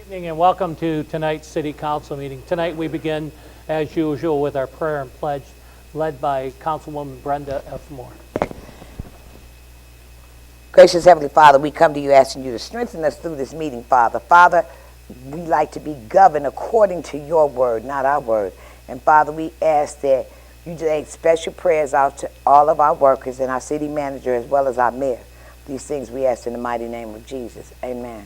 Evening and welcome to tonight's City Council meeting. Tonight we begin, as usual, with our prayer and pledge led by Councilwoman Brenda F. Moore. Gracious Heavenly Father, we come to you asking you to strengthen us through this meeting, Father. Father, we like to be governed according to your word, not our word. And Father, we ask that you take special prayers out to all of our workers and our city manager as well as our mayor. These things we ask in the mighty name of Jesus. Amen.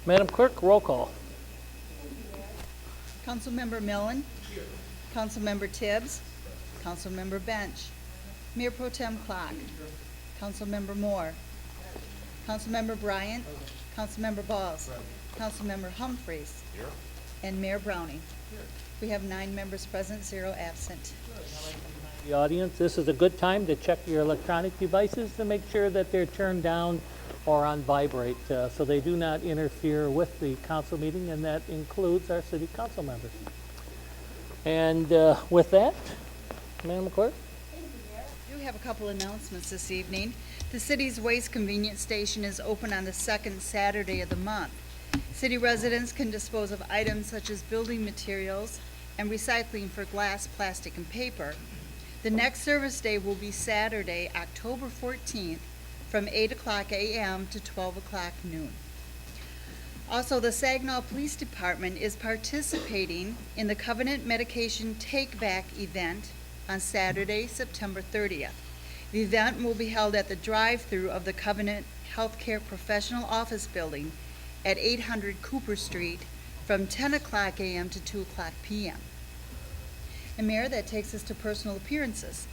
Madam Clerk, roll call. Councilmember Millen. Councilmember Tibbs. Councilmember Bench. Mayor Pro Tem Clark. Councilmember Moore. Councilmember Bryant. Councilmember Balls. Councilmember Humphreys. And Mayor Browning. We have 9 members present, 0 absent. The audience, this is a good time to check your electronic devices to make sure that they're turned down or on vibrate, so they do not interfere with the council meeting, and that includes our city council members. And with that, Madam Clerk. We do have a couple announcements this evening. The city's waste convenience station is open on the second Saturday of the month. City residents can dispose of items such as building materials and recycling for glass, plastic, and paper. The next service day will be Saturday, October 14th, from 8 o'clock a.m. to 12 o'clock noon. Also, the Saginaw Police Department is participating in the Covenant Medication Take Back event on Saturday, September 30th. The event will be held at the drive-thru of the Covenant Healthcare Professional Office Building at 800 Cooper Street from 10 o'clock a.m. to 2 o'clock p.m. And Mayor, that takes us to personal appearances.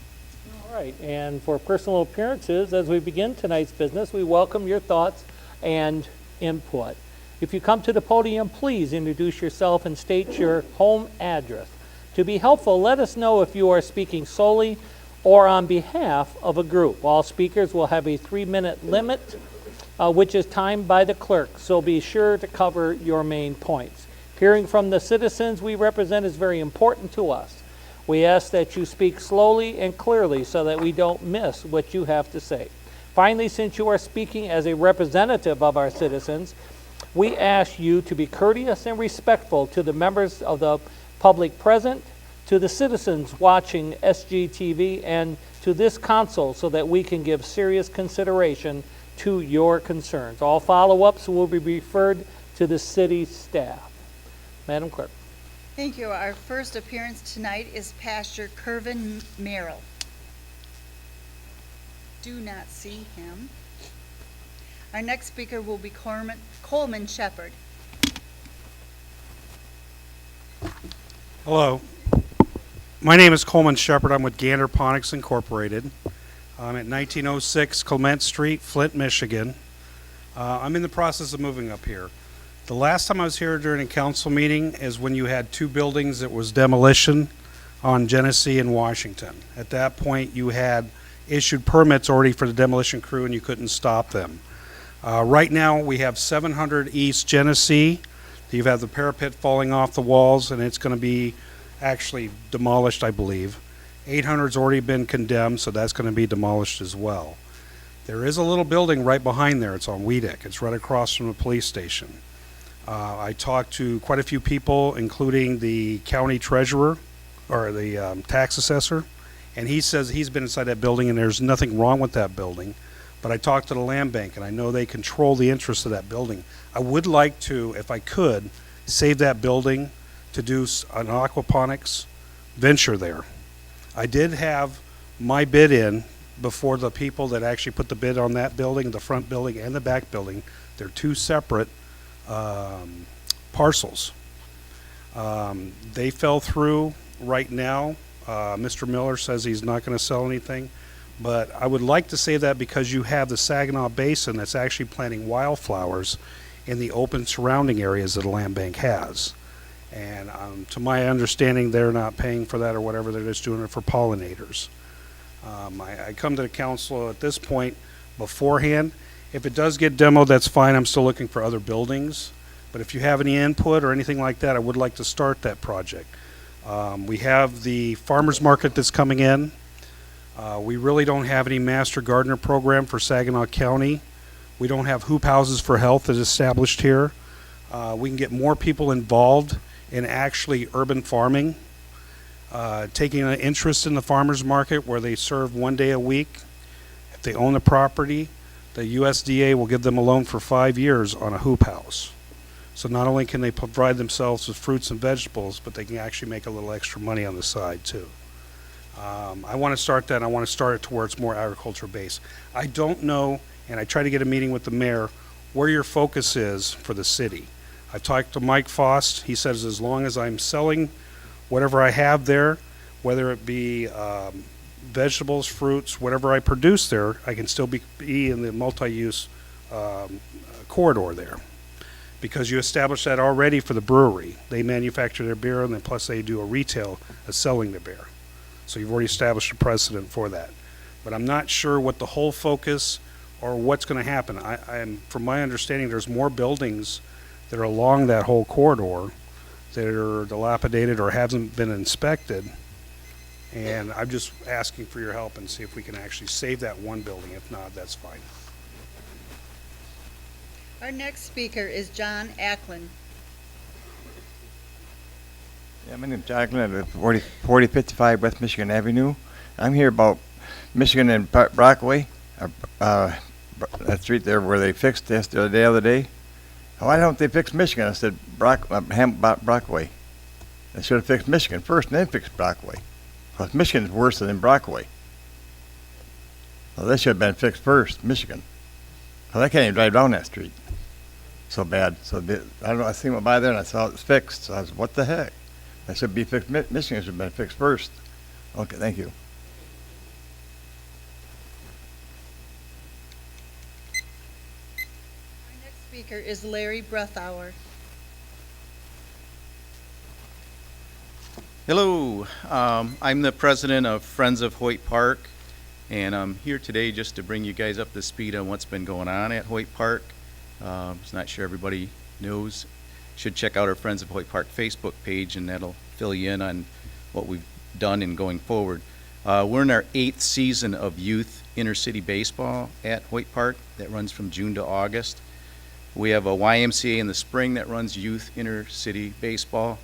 All right, and for personal appearances, as we begin tonight's business, we welcome your thoughts and input. If you come to the podium, please introduce yourself and state your home address. To be helpful, let us know if you are speaking solely or on behalf of a group. All speakers will have a 3-minute limit, which is timed by the clerk, so be sure to cover your main points. Hearing from the citizens we represent is very important to us. We ask that you speak slowly and clearly so that we don't miss what you have to say. Finally, since you are speaking as a representative of our citizens, we ask you to be courteous and respectful to the members of the public present, to the citizens watching SGTV, and to this council so that we can give serious consideration to your concerns. All follow-ups will be referred to the city staff. Madam Clerk. Thank you. Our first appearance tonight is Pastor Kervin Merrill. Do not see him. Our next speaker will be Coleman Shepherd. Hello. My name is Coleman Shepherd. I'm with Gander Ponics Incorporated. I'm at 1906 Clement Street, Flint, Michigan. I'm in the process of moving up here. The last time I was here during a council meeting is when you had 2 buildings that was demolition on Genesee and Washington. At that point, you had issued permits already for the demolition crew and you couldn't stop them. Right now, we have 700 East Genesee. You've had the parapet falling off the walls and it's going to be actually demolished, I believe. 800's already been condemned, so that's going to be demolished as well. There is a little building right behind there. It's on Weedick. It's right across from the police station. I talked to quite a few people, including the county treasurer or the tax assessor, and he says he's been inside that building and there's nothing wrong with that building. But I talked to the land bank and I know they control the interest of that building. I would like to, if I could, save that building to do an aquaponics venture there. I did have my bid in before the people that actually put the bid on that building, the front building and the back building. They're 2 separate parcels. They fell through right now. Mr. Miller says he's not going to sell anything, but I would like to say that because you have the Saginaw Basin that's actually planting wildflowers in the open surrounding areas that the land bank has. And to my understanding, they're not paying for that or whatever. They're just doing it for pollinators. I come to the council at this point beforehand. If it does get demoed, that's fine. I'm still looking for other buildings. But if you have any input or anything like that, I would like to start that project. We have the farmers market that's coming in. We really don't have any master gardener program for Saginaw County. We don't have hoop houses for health that's established here. We can get more people involved in actually urban farming, taking an interest in the farmers market where they serve 1 day a week. If they own the property, the USDA will give them a loan for 5 years on a hoop house. So not only can they provide themselves with fruits and vegetables, but they can actually make a little extra money on the side too. I want to start that. I want to start it to where it's more agriculture based. I don't know, and I try to get a meeting with the mayor, where your focus is for the city. I've talked to Mike Fost. He says as long as I'm selling whatever I have there, whether it be vegetables, fruits, whatever I produce there, I can still be in the multi-use corridor there. Because you established that already for the brewery. They manufacture their beer, and then plus they do a retail of selling the beer. So you've already established a precedent for that. But I'm not sure what the whole focus or what's going to happen. From my understanding, there's more buildings that are along that whole corridor that are dilapidated or haven't been inspected. And I'm just asking for your help and see if we can actually save that one building. If not, that's fine. Our next speaker is John Ackland. Yeah, my name's John Ackland at 4055 West Michigan Avenue. I'm here about Michigan and Brockway, that street there where they fixed this the other day. Why don't they fix Michigan? I said Brockway. They should have fixed Michigan first and then fixed Brockway. Because Michigan's worse than Brockway. Well, they should have been fixed first, Michigan. Because I can't even drive down that street. So bad. So I don't know. I seen went by there and I saw it was fixed. So I was, what the heck? That should be fixed. Michigan should have been fixed first. Okay, thank you. Our next speaker is Larry Breathauer. Hello, I'm the president of Friends of Hoyt Park, and I'm here today just to bring you guys up to speed on what's been going on at Hoyt Park. It's not sure everybody knows. Should check out our Friends of Hoyt Park Facebook page, and that'll fill you in on what we've done and going forward. We're in our 8th season of youth intercity baseball at Hoyt Park that runs from June to August. We have a YMCA in the spring that runs youth intercity baseball.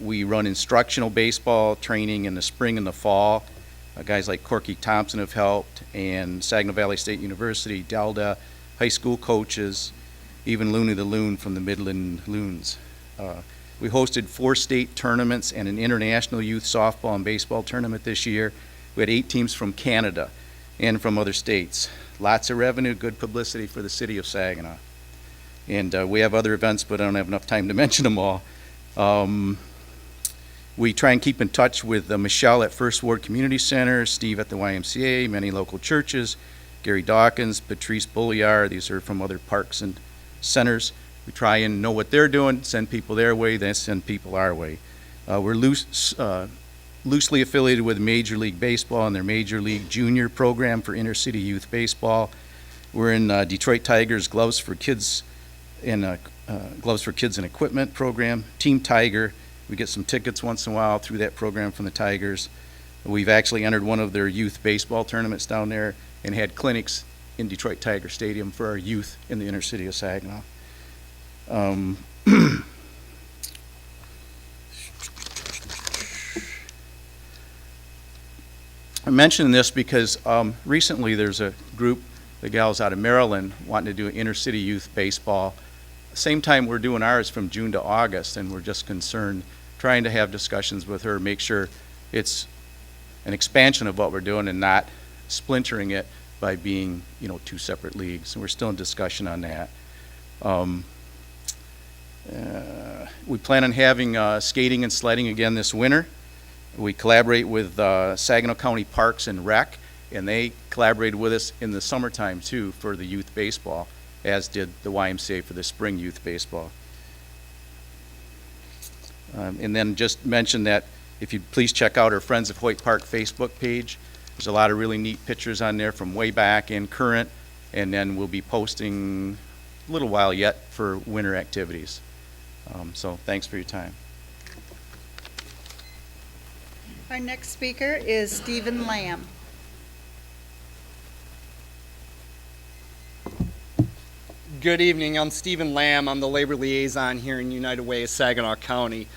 We run instructional baseball training in the spring and the fall. Guys like Corky Thompson have helped, and Saginaw Valley State University, Delta, high school coaches, even Looney the Loon from the Midland Loons. We hosted 4 state tournaments and an international youth softball and baseball tournament this year. We had 8 teams from Canada and from other states. Lots of revenue, good publicity for the city of Saginaw. And we have other events, but I don't have enough time to mention them all. We try and keep in touch with Michelle at First Ward Community Center, Steve at the YMCA, many local churches, Gary Dawkins, Patrice Bulliar. These are from other parks and centers. We try and know what they're doing, send people their way, then send people our way. We're loosely affiliated with Major League Baseball and their Major League Junior program for inner-city youth baseball. We're in Detroit Tigers Gloves for Kids and Equipment program. Team Tiger, we get some tickets once in a while through that program from the Tigers. We've actually entered one of their youth baseball tournaments down there and had clinics in Detroit Tiger Stadium for our youth in the inner city of Saginaw. I'm mentioning this because recently there's a group, the gals out of Maryland, wanting to do inner city youth baseball. Same time we're doing ours from June to August, and we're just concerned, trying to have discussions with her, make sure it's an expansion of what we're doing and not splintering it by being, 2 separate leagues. And we're still in discussion on that. We plan on having skating and sledding again this winter. We collaborate with Saginaw County Parks and Rec, and they collaborated with us in the summertime too for the youth baseball, as did the YMCA for the spring youth baseball. And then just mention that if you'd please check out our Friends of Hoyt Park Facebook page. There's a lot of really neat pictures on there from way back and current, and then we'll be posting a little while yet for winter activities. So thanks for your time. Our next speaker is Stephen Lamb. Good evening. I'm Stephen Lamb. I'm the labor liaison here in United Way of Saginaw County.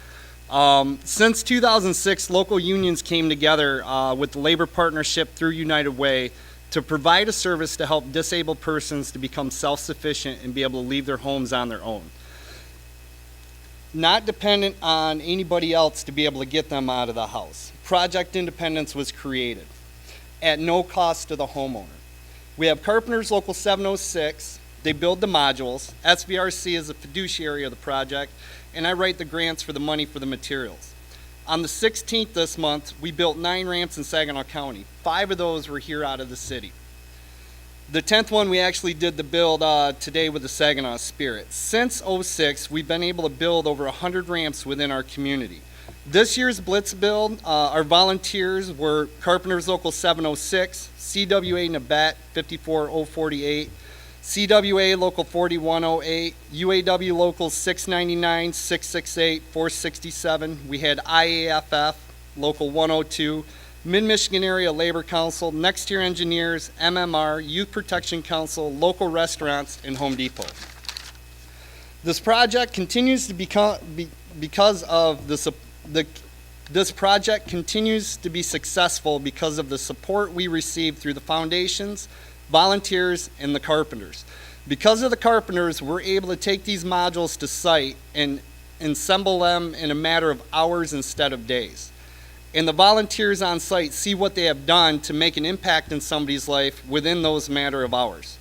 Since 2006, local unions came together with the labor partnership through United Way to provide a service to help disabled persons to become self-sufficient and be able to leave their homes on their own, not dependent on anybody else to be able to get them out of the house. Project Independence was created at no cost to the homeowner. We have Carpenters Local 706. They build the modules. SVRC is a fiduciary of the project, and I write the grants for the money for the materials. On the 16th this month, we built 9 ramps in Saginaw County. 5 of those were here out of the city. The 10th one, we actually did the build today with the Saginaw Spirit. Since '06, we've been able to build over 100 ramps within our community. This year's Blitz build, our volunteers were Carpenters Local 706, CWA Nabet 54048, CWA Local 4108, UAW Local 699, 668, 467. We had IAFF Local 102, Mid-Michigan Area Labor Council, Next Year Engineers, MMR, Youth Protection Council, local restaurants, and Home Depot. This project continues to this project continues to be successful because of the support we receive through the foundations, volunteers, and the carpenters. Because of the carpenters, we're able to take these modules to site and assemble them in a matter of hours instead of days. And the volunteers on site see what they have done to make an impact in somebody's life within those matter of hours.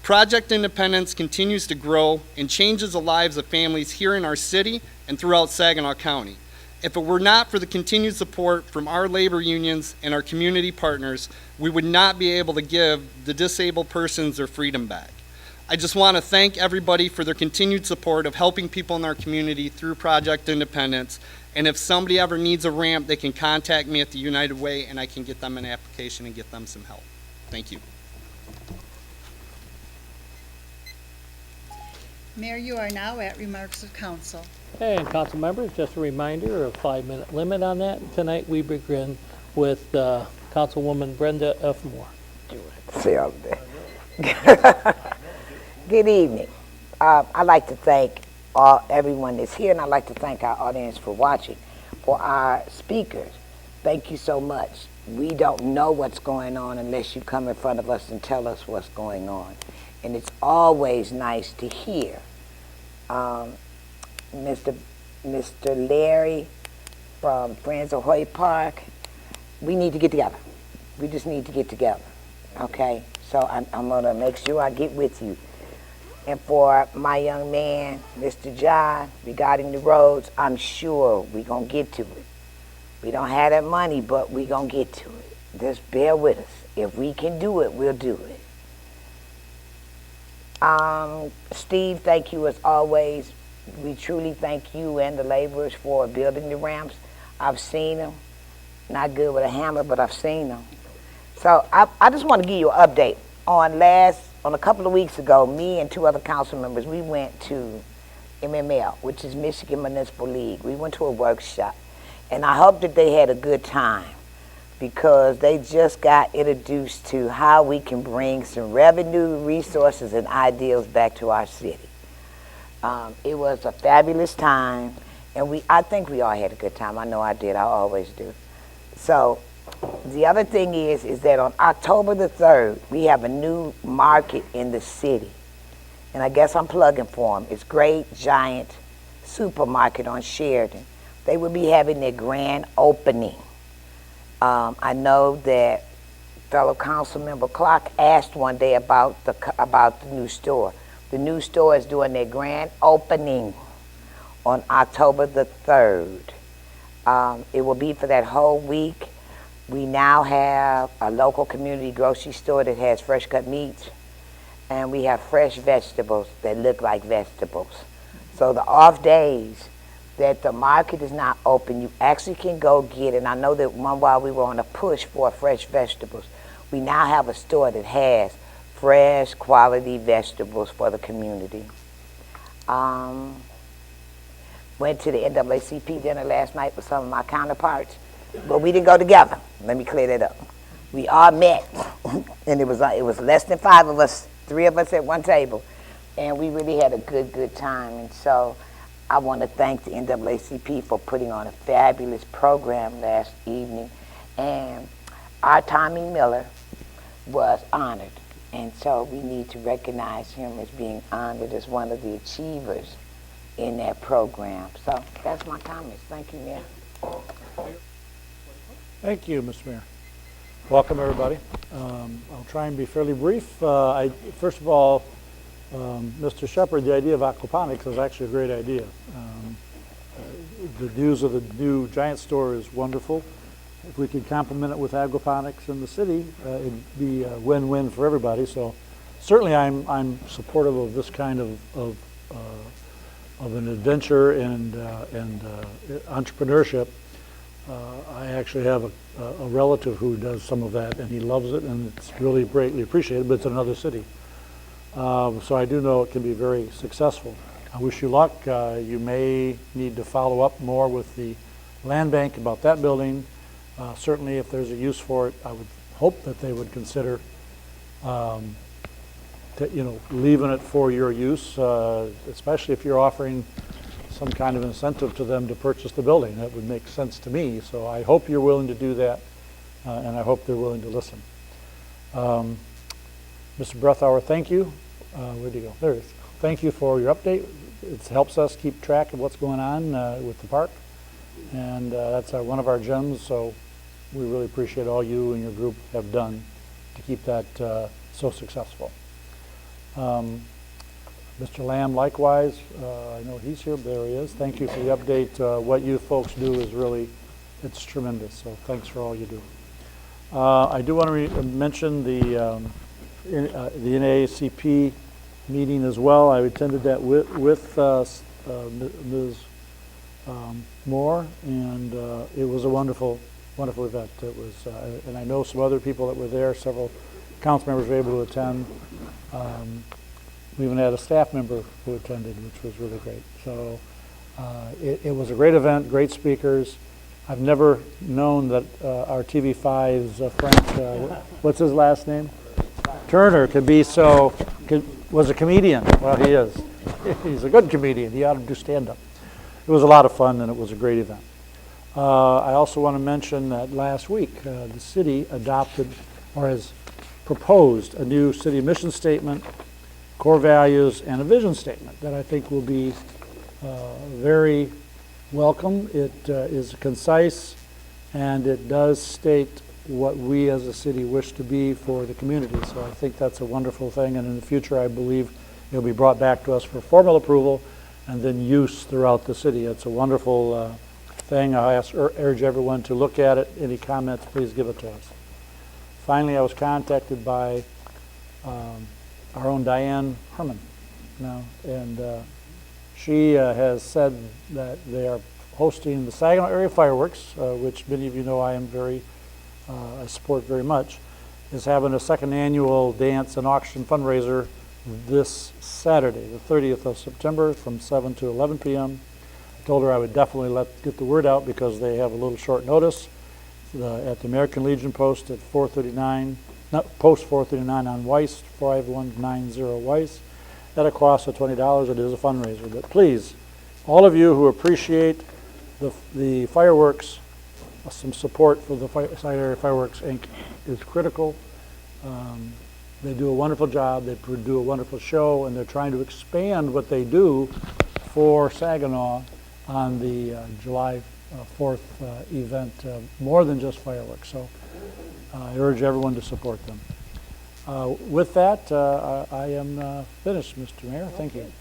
Project Independence continues to grow and changes the lives of families here in our city and throughout Saginaw County. If it were not for the continued support from our labor unions and our community partners, we would not be able to give the disabled persons their freedom back. I just want to thank everybody for their continued support of helping people in our community through Project Independence. And if somebody ever needs a ramp, they can contact me at the United Way and I can get them an application and get them some help. Thank you. Mayor, you are now at remarks of council. Okay, and council members, just a reminder, a 5-minute limit on that. Tonight we begin with Councilwoman Brenda F. Moore. See all day. Good evening. I'd like to thank everyone that's here, and I'd like to thank our audience for watching. For our speakers, thank you so much. We don't know what's going on unless you come in front of us and tell us what's going on. And it's always nice to hear Mr. Larry from Friends of Hoyt Park. We need to get together. We just need to get together, okay? So I'm going to make sure I get with you. And for my young man, Mr. John, regarding the roads, I'm sure we're going to get to it. We don't have that money, but we're going to get to it. Just bear with us. If we can do it, we'll do it. Steve, thank you as always. We truly thank you and the laborers for building the ramps. I've seen them. Not good with a hammer, but I've seen them. So I just want to give you an update. On a couple of weeks ago, me and 2 other council members, we went to MML, which is Michigan Municipal League. We went to a workshop, and I hope that they had a good time because they just got introduced to how we can bring some revenue, resources, and ideals back to our city. It was a fabulous time, and I think we all had a good time. I know I did. I always do. So the other thing is that on October the 3rd, we have a new market in the city. And I guess I'm plugging for them. It's Great Giant Supermarket on Sheridan. They will be having their grand opening. I know that fellow council member Clark asked one day about the new store. The new store is doing their grand opening on October the 3rd. It will be for that whole week. We now have a local community grocery store that has fresh cut meats, and we have fresh vegetables that look like vegetables. So the off days, that the market is not open. You actually can go get it. And I know that one while we were on a push for fresh vegetables, we now have a store that has fresh quality vegetables for the community. Went to the NAACP dinner last night with some of my counterparts, but we didn't go together. Let me clear that up. We all met, and it was less than 5 of us, 3 of us at one table, and we really had a good time. And so I want to thank the NAACP for putting on a fabulous program last evening, and our Tommy Miller was honored, and so we need to recognize him as being honored as one of the achievers in that program. So that's my comments. Thank you, Mayor. Thank you, Mr. Mayor. Welcome, everybody. I'll try and be fairly brief. First of all, Mr. Shepard, the idea of aquaponics is actually a great idea. The news of the new Giant store is wonderful. If we could complement it with aquaponics in the city, it'd be a win-win for everybody. So certainly I'm supportive of this kind of an adventure and entrepreneurship. I actually have a relative who does some of that, and he loves it, and it's really greatly appreciated, but it's in another city. So I do know it can be very successful. I wish you luck. You may need to follow up more with the land bank about that building. Certainly if there's a use for it, I would hope that they would consider leaving it for your use, especially if you're offering some kind of incentive to them to purchase the building. That would make sense to me. So I hope you're willing to do that, and I hope they're willing to listen. Mr. Breathauer, thank you. Where'd he go? There he is. Thank you for your update. It helps us keep track of what's going on with the park, and that's one of our gems, so we really appreciate all you and your group have done to keep that so successful. Mr. Lamb, likewise, I know he's here, there he is. Thank you for the update. What you folks do is really, it's tremendous, so thanks for all you do. I do want to mention the NAACP meeting as well. I attended that with Ms. Moore, and it was a wonderful event. It was, and I know some other people that were there, several council members were able to attend. We even had a staff member who attended, which was really great. So it was a great event, great speakers. I've never known that our TV5's Frank, what's his last name? Turner was a comedian. Well, he is. He's a good comedian. He ought to do stand-up. It was a lot of fun, and it was a great event. I also want to mention that last week, the city adopted or has proposed a new city mission statement, core values, and a vision statement that I think will be very welcome. It is concise, and it does state what we as a city wish to be for the community. So I think that's a wonderful thing, and in the future I believe it'll be brought back to us for formal approval and then use throughout the city. It's a wonderful thing. I urge everyone to look at it. Any comments, please give it to us. Finally, I was contacted by our own Diane Herman now, and she has said that they are hosting the Saginaw area fireworks, which many of you know I support very much, is having a second annual dance and auction fundraiser this Saturday, the 30th of September, from 7 to 11 p.m. I told her I would definitely get the word out because they have a little short notice. At the American Legion post at 439, post 439 on Weiss, 5190 Weiss, at a cost of $20. It is a fundraiser. But please, all of you who appreciate the fireworks, some support for the Saginaw Area Fireworks Inc. is critical. They do a wonderful job. They do a wonderful show, and they're trying to expand what they do for Saginaw on the July 4th event, more than just fireworks. So I urge everyone to support them. With that, I am finished, Mr. Mayor. Thank you.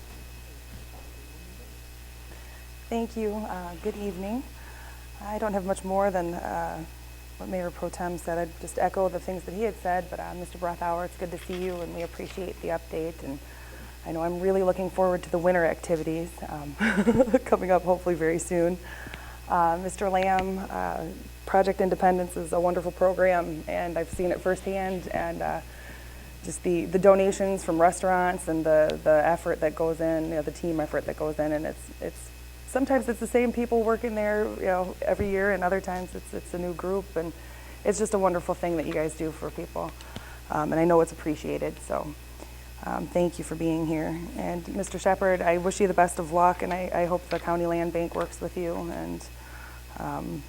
Thank you. Good evening. I don't have much more than what Mayor Pro Tem said. I'd just echo the things that he had said, but Mr. Breathauer, it's good to see you, and we appreciate the update. And I know I'm really looking forward to the winter activities coming up hopefully very soon. Mr. Lamb, Project Independence is a wonderful program, and I've seen it firsthand, and just the donations from restaurants and the effort that goes in, the team effort that goes in, and it's sometimes it's the same people working there, every year, and other times it's a new group, and it's just a wonderful thing that you guys do for people, and I know it's appreciated. So thank you for being here. And Mr. Shepherd, I wish you the best of luck, and I hope the County Land Bank works with you, and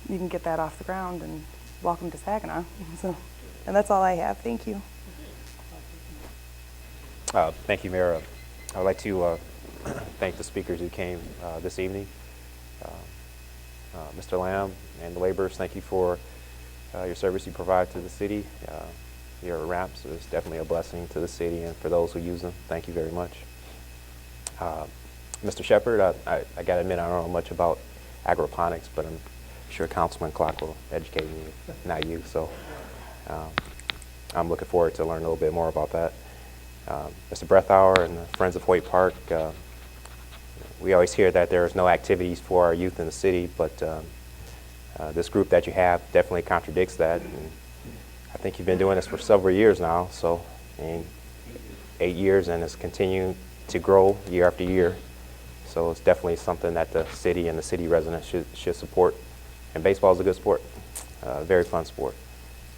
you can get that off the ground. And welcome to Saginaw. So, and that's all I have. Thank you. Thank you, Mayor. I would like to thank the speakers who came this evening. Mr. Lamb and the laborers, thank you for your service you provide to the city. Your ramps is definitely a blessing to the city, and for those who use them, thank you very much. Mr. Shepherd, I got to admit I don't know much about agroponics, but I'm sure Councilman Clark will educate me, not you. So I'm looking forward to learn a little bit more about that. Mr. Brethauer and the Friends of Hoyt Park, we always hear that there's no activities for our youth in the city, but this group that you have definitely contradicts that. And I think you've been doing this for several years now, so in 8 years, and it's continuing to grow year after year. So it's definitely something that the city and the city residents should support. And baseball is a good sport, very fun sport.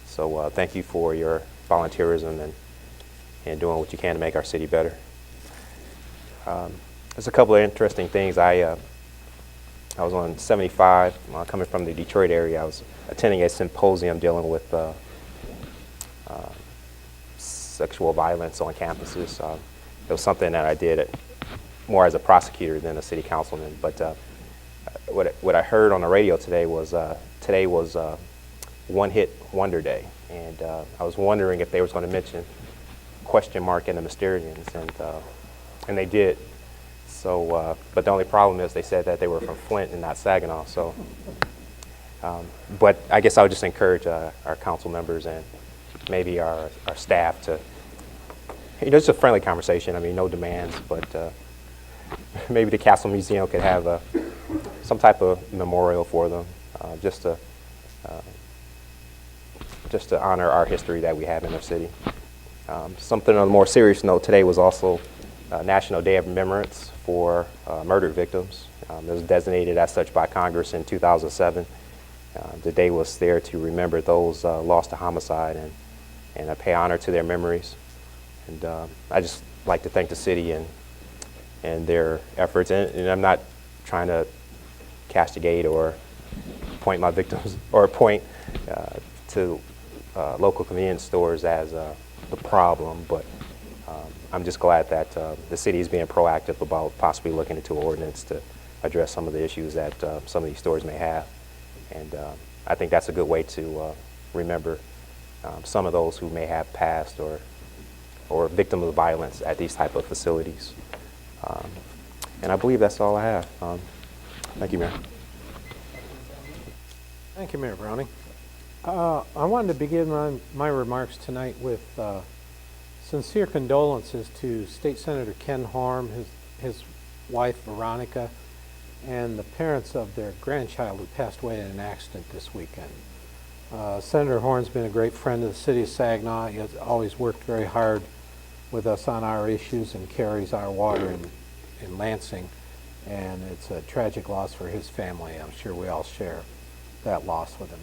So thank you for your volunteerism and doing what you can to make our city better. There's a couple of interesting things. I was on 75, coming from the Detroit area. I was attending a symposium dealing with sexual violence on campuses. It was something that I did more as a prosecutor than a city councilman. But what I heard on the radio today was One Hit Wonder Day, and I was wondering if they was going to mention question mark and the Mysterians, and they did. So, but the only problem is they said that they were from Flint and not Saginaw. So, but I guess I would just encourage our council members and maybe our staff to, just a friendly conversation. I mean, no demands, but maybe the Castle Museum could have some type of memorial for them, just to honor our history that we have in our city. Something on a more serious note, today was also National Day of Remembrance for murder victims. It was designated as such by Congress in 2007. The day was there to remember those lost to homicide and pay honor to their memories. And I just like to thank the city and their efforts. And I'm not trying to castigate or point my victims or point to local convenience stores as the problem, but I'm just glad that the city is being proactive about possibly looking into an ordinance to address some of the issues that some of these stores may have. And I think that's a good way to remember some of those who may have passed or victims of violence at these type of facilities. And I believe that's all I have. Thank you, Mayor. Thank you, Mayor Browning. I wanted to begin my remarks tonight with sincere condolences to State Senator Ken Horn, his wife Veronica, and the parents of their grandchild who passed away in an accident this weekend. Senator Horn's been a great friend of the city of Saginaw. He has always worked very hard with us on our issues and carries our water in Lansing, and it's a tragic loss for his family. I'm sure we all share that loss with him.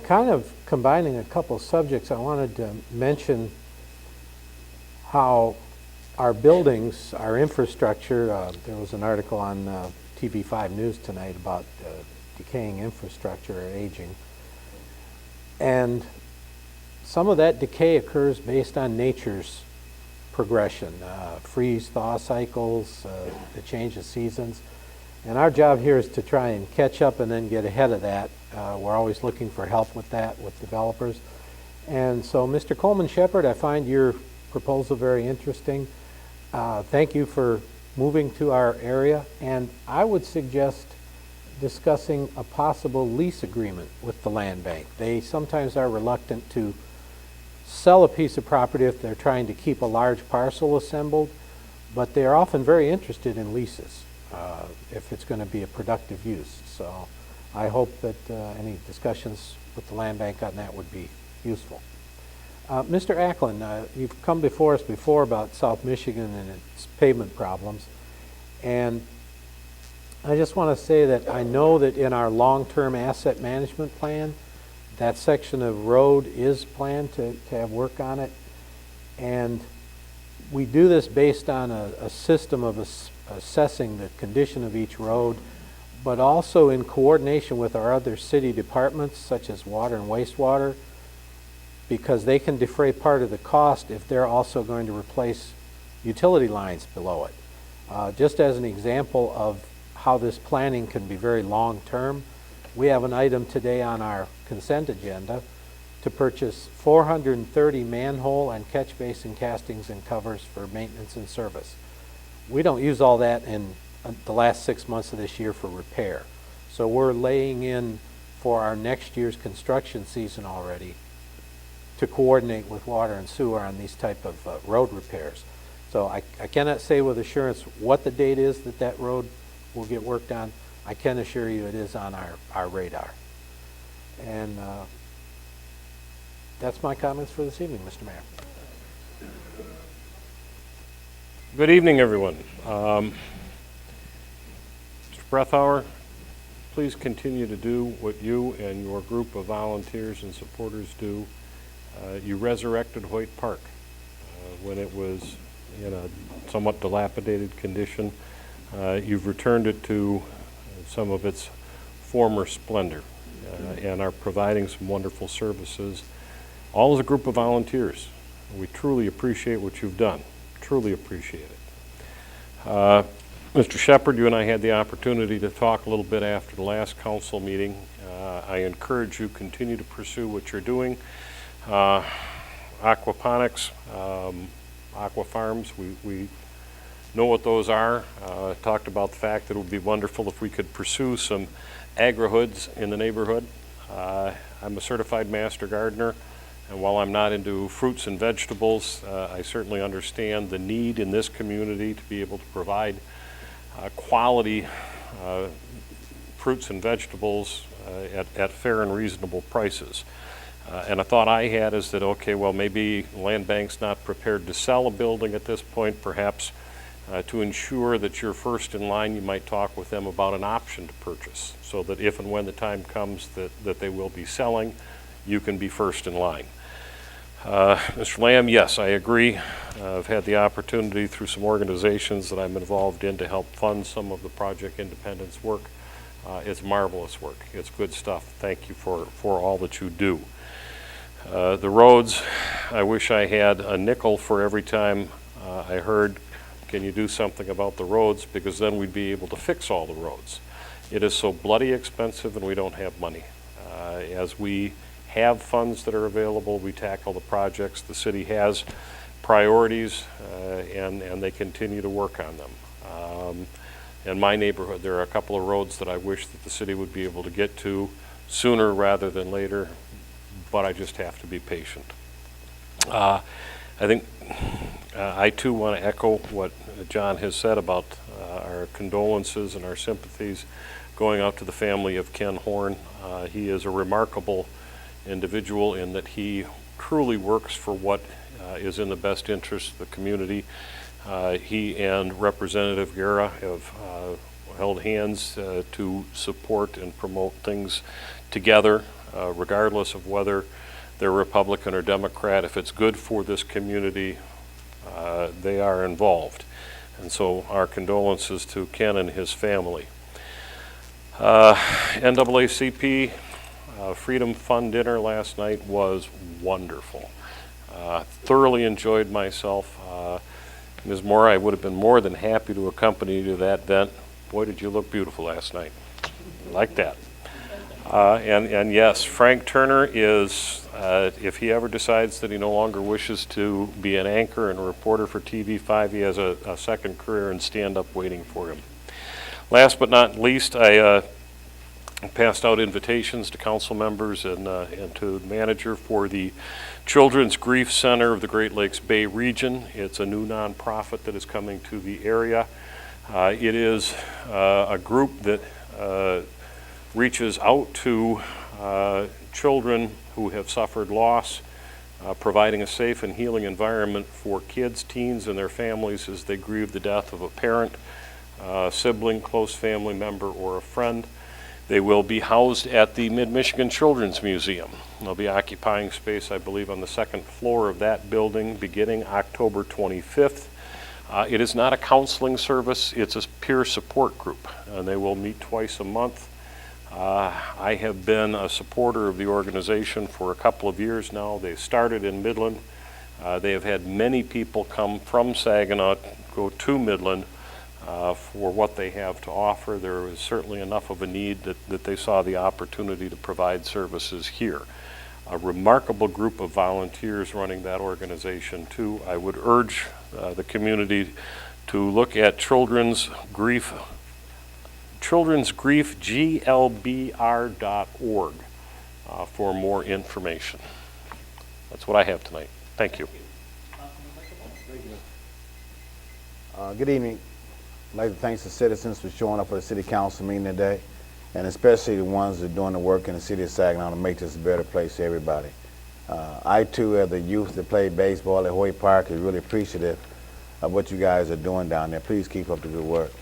Kind of combining a couple subjects, I wanted to mention how our buildings, our infrastructure, there was an article on TV5 News tonight about decaying infrastructure or aging. And some of that decay occurs based on nature's progression, freeze-thaw cycles, the change of seasons. And our job here is to try and catch up and then get ahead of that. We're always looking for help with that, with developers. And so, Mr. Coleman Shepherd, I find your proposal very interesting. Thank you for moving to our area. And I would suggest discussing a possible lease agreement with the land bank. They sometimes are reluctant to sell a piece of property if they're trying to keep a large parcel assembled, but they're often very interested in leases if it's going to be a productive use. So I hope that any discussions with the land bank on that would be useful. Mr. Ackland, you've come before us before about South Michigan and its pavement problems, and I just want to say that I know that in our long-term asset management plan, that section of road is planned to have work on it, and we do this based on a system of assessing the condition of each road, but also in coordination with our other city departments, such as water and wastewater, because they can defray part of the cost if they're also going to replace utility lines below it. Just as an example of how this planning can be very long-term, we have an item today on our consent agenda to purchase 430 manhole and catch basin castings and covers for maintenance and service. We don't use all that in the last 6 months of this year for repair. So we're laying in for our next year's construction season already to coordinate with water and sewer on these type of road repairs. So I cannot say with assurance what the date is that that road will get worked on. I can assure you it is on our radar. And that's my comments for this evening, Mr. Mayor. Good evening, everyone. Mr. Brethauer, please continue to do what you and your group of volunteers and supporters do. You resurrected Hoyt Park when it was in a somewhat dilapidated condition. You've returned it to some of its former splendor and are providing some wonderful services, all as a group of volunteers. We truly appreciate what you've done, truly appreciate it. Mr. Shepard, you and I had the opportunity to talk a little bit after the last council meeting. I encourage you to continue to pursue what you're doing. Aquaponics, aqua farms, we know what those are. Talked about the fact that it would be wonderful if we could pursue some agri-hoods in the neighborhood. I'm a certified master gardener, and while I'm not into fruits and vegetables, I certainly understand the need in this community to be able to provide quality fruits and vegetables at fair and reasonable prices. And a thought I had is that, okay, well, maybe land bank's not prepared to sell a building at this point. Perhaps to ensure that you're first in line, you might talk with them about an option to purchase, so that if and when the time comes that they will be selling, you can be first in line. Mr. Lamb, yes, I agree. I've had the opportunity through some organizations that I'm involved in to help fund some of the Project Independence work. It's marvelous work. It's good stuff. Thank you for all that you do. The roads, I wish I had a nickel for every time I heard, can you do something about the roads, because then we'd be able to fix all the roads. It is so bloody expensive and we don't have money. As we have funds that are available, we tackle the projects. The city has priorities and they continue to work on them. In my neighborhood, there are a couple of roads that I wish that the city would be able to get to sooner rather than later, but I just have to be patient. I think I too want to echo what John has said about our condolences and our sympathies going out to the family of Ken Horn. He is a remarkable individual in that he truly works for what is in the best interest of the community. He and Representative Guerra have held hands to support and promote things together, regardless of whether they're Republican or Democrat. If it's good for this community, they are involved. And so our condolences to Ken and his family. NAACP Freedom Fund dinner last night was wonderful. Thoroughly enjoyed myself. Ms. Moore, I would have been more than happy to accompany you to that event. Boy, did you look beautiful last night. Like that. And yes, Frank Turner is, if he ever decides that he no longer wishes to be an anchor and a reporter for TV5, he has a second career in stand-up waiting for him. Last but not least, I passed out invitations to council members and to the manager for the Children's Grief Center of the Great Lakes Bay region. It's a new nonprofit that is coming to the area. It is a group that reaches out to children who have suffered loss, providing a safe and healing environment for kids, teens, and their families as they grieve the death of a parent, sibling, close family member, or a friend. They will be housed at the Mid-Michigan Children's Museum. They'll be occupying space, I believe, on the second floor of that building beginning October 25th. It is not a counseling service, it's a peer support group, and they will meet twice a month. I have been a supporter of the organization for a couple of years now. They started in Midland. They have had many people come from Saginaw, go to Midland for what they have to offer. There is certainly enough of a need that they saw the opportunity to provide services here. A remarkable group of volunteers running that organization too. I would urge the community to look at Children's Grief GLBR.org for more information. That's what I have tonight. Thank you. Good evening. I'd like to thank the citizens for showing up for the city council meeting today, and especially the ones that are doing the work in the city of Saginaw to make this a better place for everybody. I too, as the youth that played baseball at Hoyt Park, is really appreciative of what you guys are doing down there. Please keep up the good work.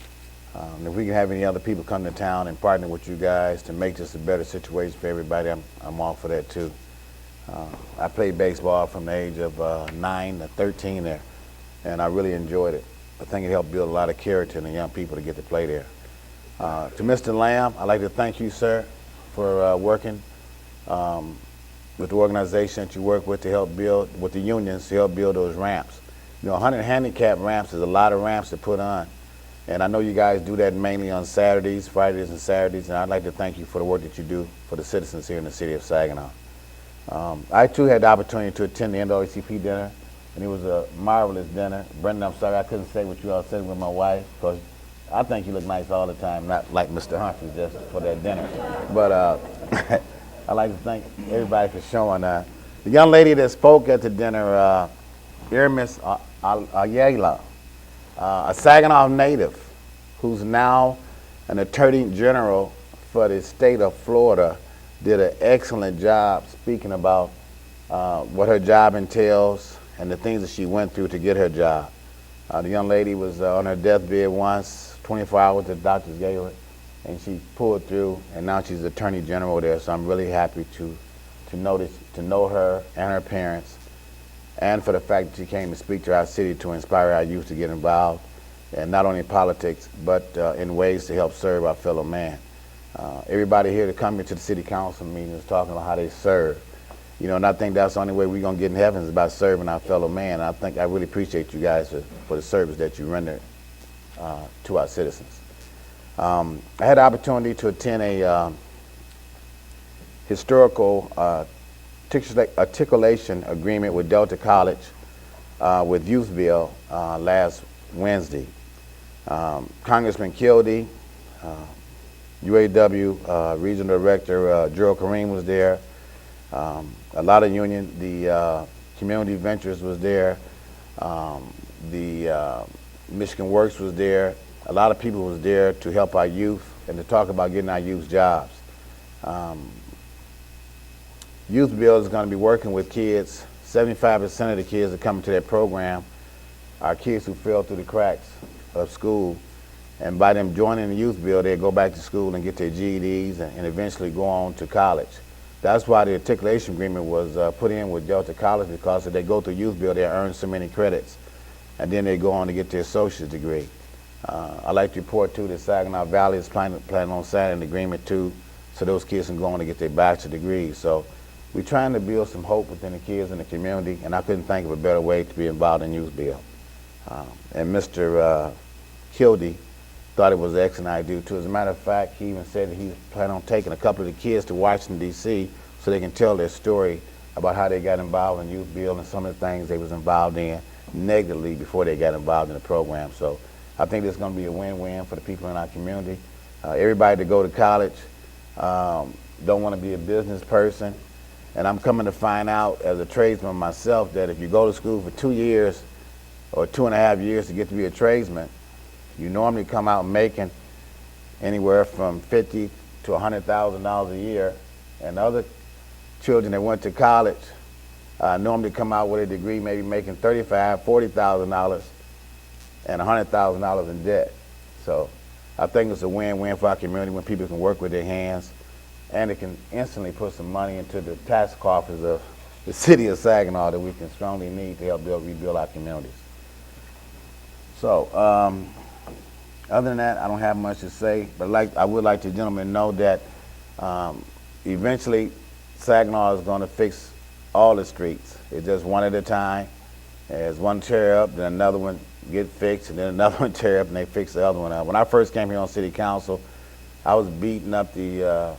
If we can have any other people come to town and partner with you guys to make this a better situation for everybody, I'm all for that too. I played baseball from the age of 9 to 13 there, and I really enjoyed it. I think it helped build a lot of character in the young people to get to play there. To Mr. Lamb, I'd like to thank you, sir, for working with the organization that you work with to help build, with the unions, to help build those ramps. You know, 100 handicap ramps is a lot of ramps to put on. And I know you guys do that mainly on Saturdays, Fridays and Saturdays, and I'd like to thank you for the work that you do for the citizens here in the city of Saginaw. I too had the opportunity to attend the NAACP dinner, and it was a marvelous dinner. Brendan, I'm sorry I couldn't say what you all said with my wife, because I think you look nice all the time, not like Mr. Humphrey just for that dinner. But I'd like to thank everybody for showing. The young lady that spoke at the dinner, Irmis Ayala, a Saginaw native who's now an Attorney General for the state of Florida, did an excellent job speaking about what her job entails and the things that she went through to get her job. The young lady was on her deathbed once, 24 hours the doctors gave her, and she pulled through, and now she's Attorney General there, so I'm really happy to know her and her parents, and for the fact that she came to speak to our city to inspire our youth to get involved, and not only in politics, but in ways to help serve our fellow man. Everybody here to come into the city council meeting is talking about how they serve. You know, and I think that's the only way we're going to get in heaven is about serving our fellow man. And I really appreciate you guys for the service that you render to our citizens. I had the opportunity to attend a historical articulation agreement with Delta College with Youth Bill last Wednesday. Congressman Kildee, UAW Regional Director Gerald Kareem was there. A lot of union, the Community Ventures was there. The Michigan Works was there. A lot of people was there to help our youth and to talk about getting our youth jobs. Youth Bill is going to be working with kids. 75% of the kids that come into that program are kids who fell through the cracks of school. And by them joining the Youth Bill, they go back to school and get their GEDs and eventually go on to college. That's why the articulation agreement was put in with Delta College, because if they go through Youth Bill, they earn so many credits, and then they go on to get their associate's degree. I'd like to report too that Saginaw Valley is planning on signing an agreement too, so those kids can go on to get their bachelor's degrees. So we're trying to build some hope within the kids in the community, and I couldn't think of a better way to be involved in Youth Bill. And Mr. Kildee thought it was an excellent idea too. As a matter of fact, he even said that he was planning on taking a couple of the kids to Washington, D.C. so they can tell their story about how they got involved in Youth Bill and some of the things they was involved in negatively before they got involved in the program. So I think this is going to be a win-win for the people in our community. Everybody to go to college, don't want to be a business person. And I'm coming to find out as a tradesman myself that if you go to school for 2 years or 2.5 years to get to be a tradesman, you normally come out making anywhere from $50,000 to $100,000 a year. And other children that went to college normally come out with a degree maybe making $35,000, $40,000 and $100,000 in debt. So I think it's a win-win for our community when people can work with their hands, and it can instantly put some money into the tax coffers of the city of Saginaw that we can strongly need to help rebuild our communities. So other than that, I don't have much to say, but I would like the gentleman know that eventually Saginaw is going to fix all the streets. It's just one at a time. As one tear up, then another one get fixed, and then another one tear up, and they fix the other one up. When I first came here on city council, I was beating up the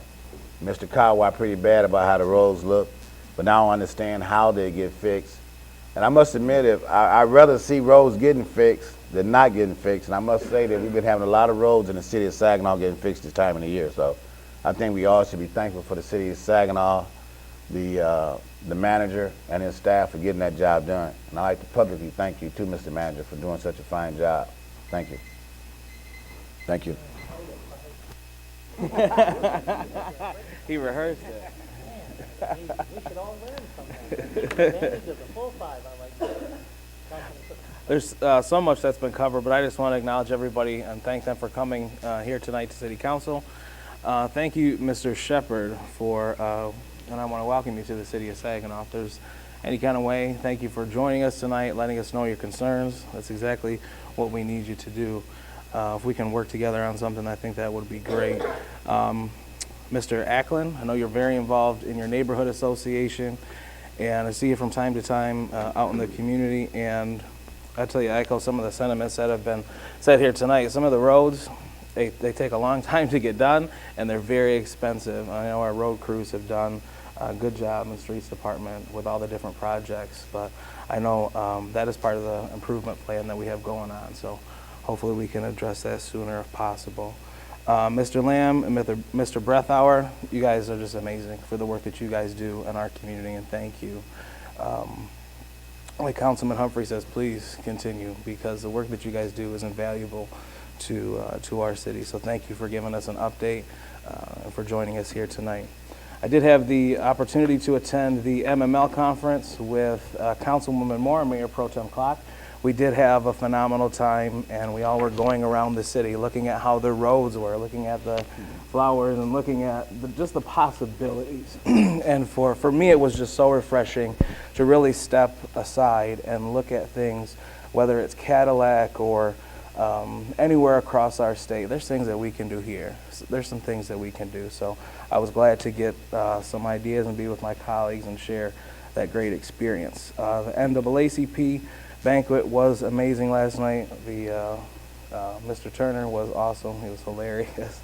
Mr. Kawhi pretty bad about how the roads look, but now I understand how they get fixed. And I must admit, I'd rather see roads getting fixed than not getting fixed. And I must say that we've been having a lot of roads in the city of Saginaw getting fixed this time of the year. So I think we all should be thankful for the city of Saginaw, the manager and his staff for getting that job done. And I'd like to publicly thank you too, Mr. Manager, for doing such a fine job. Thank you. Thank you. He rehearsed it. We should all learn something. Take advantage of the full five. I like that. There's so much that's been covered, but I just want to acknowledge everybody and thank them for coming here tonight to City Council. Thank you, Mr. Shepard, for, and I want to welcome you to the City of Saginaw. If there's any kind of way, thank you for joining us tonight, letting us know your concerns. That's exactly what we need you to do. If we can work together on something, I think that would be great. Mr. Ackland, I know you're very involved in your neighborhood association, and I see you from time to time out in the community, and I tell you, I echo some of the sentiments that have been said here tonight. Some of the roads, they take a long time to get done, and they're very expensive. I know our road crews have done a good job in the streets department with all the different projects, but I know that is part of the improvement plan that we have going on, so hopefully we can address that sooner if possible. Mr. Lamb and Mr. Breathauer, you guys are just amazing for the work that you guys do in our community, and thank you. Like Councilman Humphrey says, please continue, because the work that you guys do is invaluable to our city. So thank you for giving us an update and for joining us here tonight. I did have the opportunity to attend the MML conference with Councilwoman Moore and Mayor Pro Tem Clark. We did have a phenomenal time, and we all were going around the city looking at how the roads were, looking at the flowers, and looking at just the possibilities. And for me, it was just so refreshing to really step aside and look at things, whether it's Cadillac or anywhere across our state. There's things that we can do here. There's some things that we can do. So I was glad to get some ideas and be with my colleagues and share that great experience. The NAACP banquet was amazing last night. Mr. Turner was awesome. He was hilarious.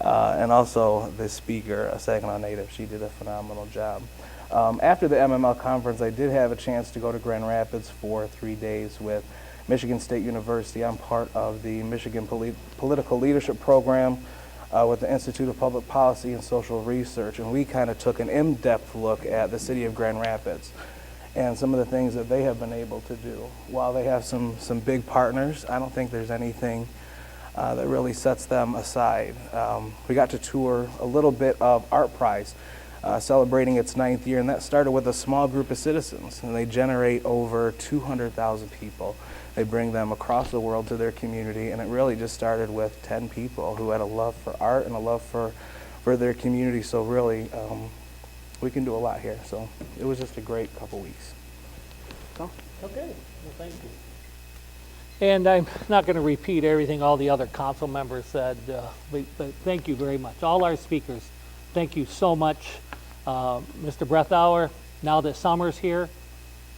And also the speaker, a Saginaw native, she did a phenomenal job. After the MML conference, I did have a chance to go to Grand Rapids for 3 days with Michigan State University. I'm part of the Michigan Political Leadership Program with the Institute of Public Policy and Social Research, and we kind of took an in-depth look at the city of Grand Rapids and some of the things that they have been able to do. While they have some big partners, I don't think there's anything that really sets them aside. We got to tour a little bit of Art Prize, celebrating its 9th year, and that started with a small group of citizens, and they generate over 200,000 people. They bring them across the world to their community, and it really just started with 10 people who had a love for art and a love for their community. So really, we can do a lot here. So it was just a great couple weeks. So. Okay, well, thank you. And I'm not going to repeat everything all the other council members said, but thank you very much. All our speakers, thank you so much. Mr. Breathauer, now that summer's here,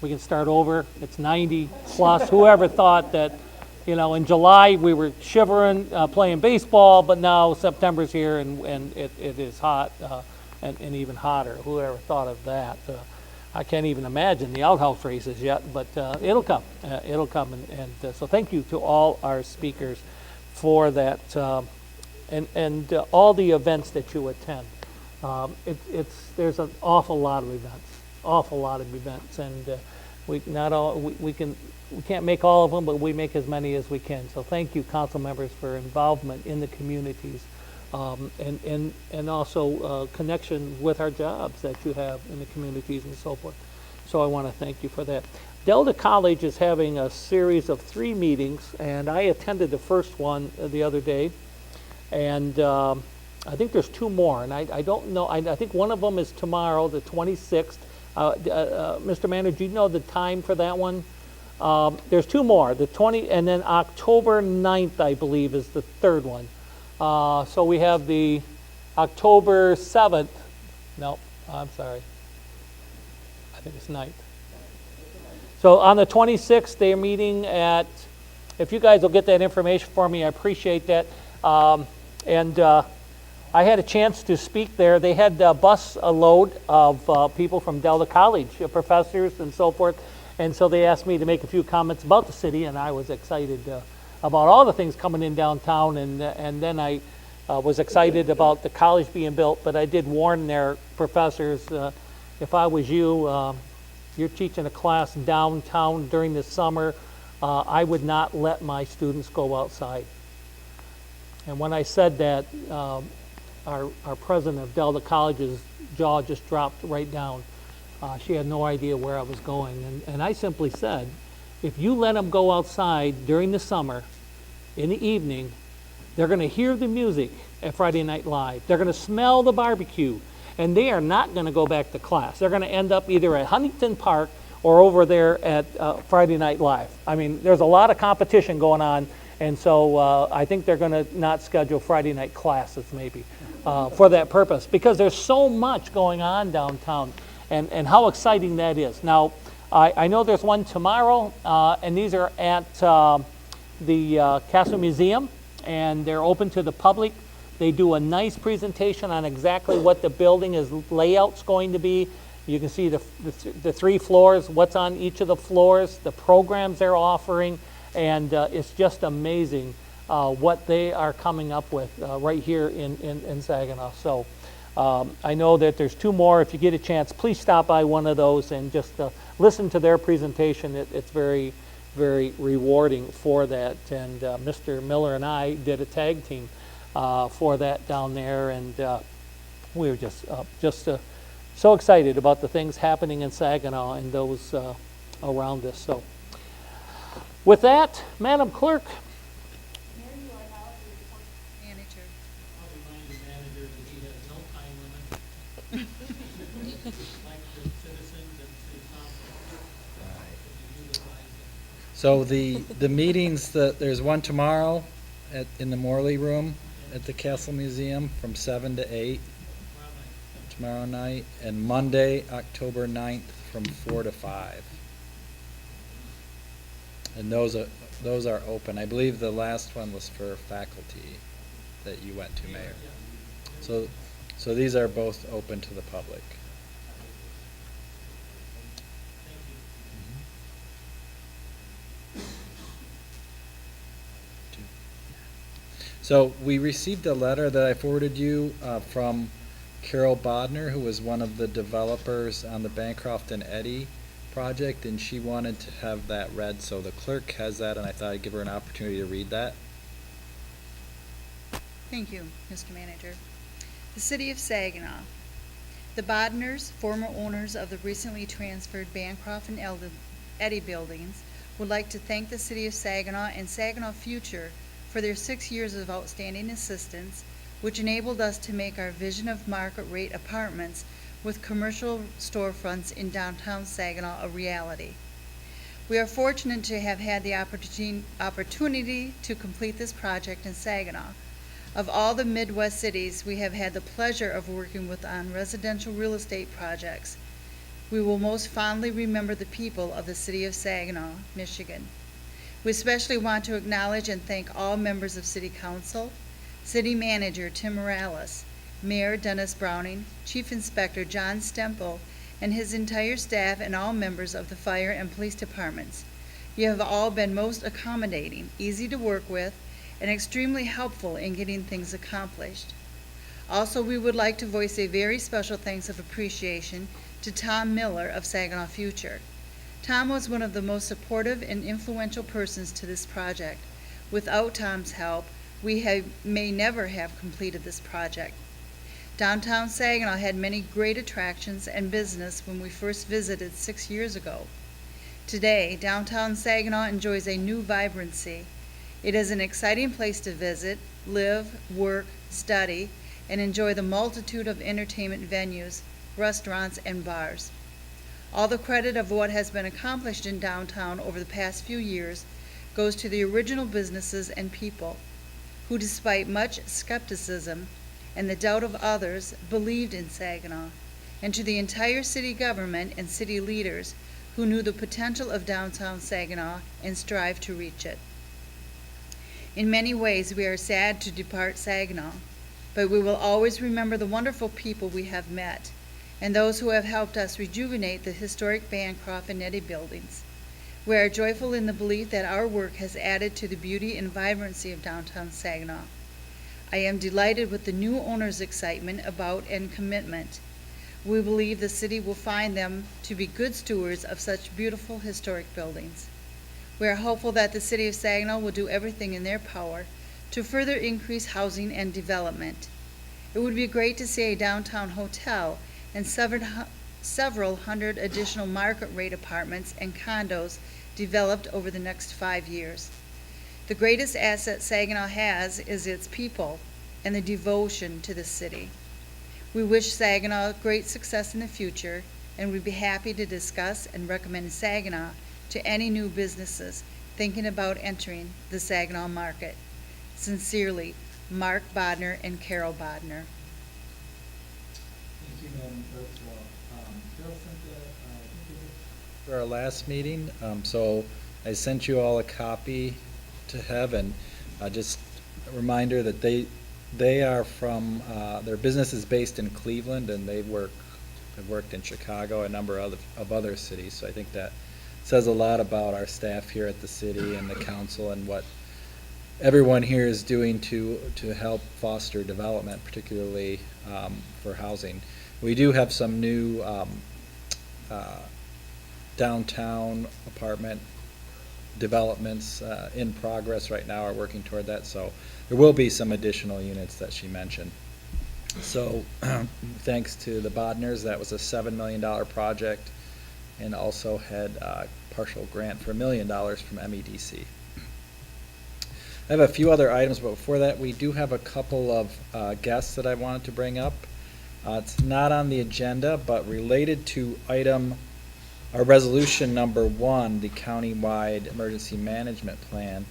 we can start over. It's 90 plus. Whoever thought that, in July we were shivering playing baseball, but now September's here and it is hot and even hotter. Whoever thought of that? I can't even imagine the outhouse races yet, but it'll come. It'll come. And so thank you to all our speakers for that and all the events that you attend. There's an awful lot of events, and we can't make all of them, but we make as many as we can. So thank you, council members, for involvement in the communities, and also connection with our jobs that you have in the communities and so forth. So I want to thank you for that. Delta College is having a series of 3 meetings, and I attended the first one the other day, and I think there's 2 more, and I don't know. I think one of them is tomorrow, the 26th. Mr. Manager, do you know the time for that one? There's 2 more, the 20, and then October 9th, I believe, is the 3rd one. So we have the October 7th. No, I'm sorry. I think it's 9th. So on the 26th, they're meeting at, if you guys will get that information for me, I appreciate that. I had a chance to speak there. They had a bus load of people from Delta College, professors and so forth. And so they asked me to make a few comments about the city, and I was excited about all the things coming in downtown. And then I was excited about the college being built, but I did warn their professors, if I was you, you're teaching a class downtown during the summer, I would not let my students go outside. And when I said that, our president of Delta College's jaw just dropped right down. She had no idea where I was going. And I simply said, if you let them go outside during the summer, in the evening, they're going to hear the music at Friday Night Live. They're going to smell the barbecue. And they are not going to go back to class. They're going to end up either at Huntington Park or over there at Friday Night Live. I mean, there's a lot of competition going on. And so I think they're going to not schedule Friday night classes maybe for that purpose, because there's so much going on downtown, and how exciting that is. Now, I know there's one tomorrow, and these are at the Castle Museum, and they're open to the public. They do a nice presentation on exactly what the building layout's going to be. You can see the 3 floors, what's on each of the floors, the programs they're offering, and it's just amazing what they are coming up with right here in Saginaw. So I know that there's 2 more. If you get a chance, please stop by one of those and just listen to their presentation. It's very, very rewarding for that. And Mr. Miller and I did a tag team for that down there, and we were just so excited about the things happening in Saginaw and those around us. So with that, Madam Clerk. Manager. I'll remind the manager that he has no time limit. Like the citizens and city council. So the meetings, there's one tomorrow in the Morley Room at the Castle Museum from 7 to 8 tomorrow night, and Monday, October 9th from 4 to 5. And those are open. I believe the last one was for faculty that you went to, Mayor. So these are both open to the public. So we received a letter that I forwarded you from Carol Bodner, who was one of the developers on the Bancroft and Eddy project, and she wanted to have that read. So the clerk has that, and I thought I'd give her an opportunity to read that. Thank you, Mr. Manager. The City of Saginaw. The Bodners, former owners of the recently transferred Bancroft and Eddy buildings, would like to thank the City of Saginaw and Saginaw Future for their 6 years of outstanding assistance, which enabled us to make our vision of market rate apartments with commercial storefronts in downtown Saginaw a reality. We are fortunate to have had the opportunity to complete this project in Saginaw. Of all the Midwest cities we have had the pleasure of working with on residential real estate projects, we will most fondly remember the people of the City of Saginaw, Michigan. We especially want to acknowledge and thank all members of City Council, City Manager Tim Morales, Mayor Dennis Browning, Chief Inspector John Stempel, and his entire staff, and all members of the fire and police departments. You have all been most accommodating, easy to work with, and extremely helpful in getting things accomplished. Also, we would like to voice a very special thanks of appreciation to Tom Miller of Saginaw Future. Tom was one of the most supportive and influential persons to this project. Without Tom's help, we may never have completed this project. Downtown Saginaw had many great attractions and business when we first visited 6 years ago. Today, downtown Saginaw enjoys a new vibrancy. It is an exciting place to visit, live, work, study, and enjoy the multitude of entertainment venues, restaurants, and bars. All the credit of what has been accomplished in downtown over the past few years goes to the original businesses and people who, despite much skepticism and the doubt of others, believed in Saginaw, and to the entire city government and city leaders who knew the potential of downtown Saginaw and strived to reach it. In many ways, we are sad to depart Saginaw, but we will always remember the wonderful people we have met and those who have helped us rejuvenate the historic Bancroft and Nettie buildings. We are joyful in the belief that our work has added to the beauty and vibrancy of downtown Saginaw. I am delighted with the new owner's excitement about and commitment. We believe the city will find them to be good stewards of such beautiful historic buildings. We are hopeful that the city of Saginaw will do everything in their power to further increase housing and development. It would be great to see a downtown hotel and several hundred additional market rate apartments and condos developed over the next 5 years. The greatest asset Saginaw has is its people and the devotion to the city. We wish Saginaw great success in the future, and we'd be happy to discuss and recommend Saginaw to any new businesses thinking about entering the Saginaw market. Sincerely, Mark Bodner and Carol Bodner. Thank you, Madam Clerk. Bill sent for our last meeting, so I sent you all a copy to have, and just a reminder that they are from, their business is based in Cleveland, and have worked in Chicago, a number of other cities, so I think that says a lot about our staff here at the city and the council and what everyone here is doing to help foster development, particularly for housing. We do have some new downtown apartment developments in progress right now, are working toward that, so there will be some additional units that she mentioned. So thanks to the Bodners, that was a $7 million project, and also had a partial grant for $1 million from MEDC. I have a few other items, but before that, we do have a couple of guests that I wanted to bring up. It's not on the agenda, but related to our resolution number 1, the countywide emergency management plan.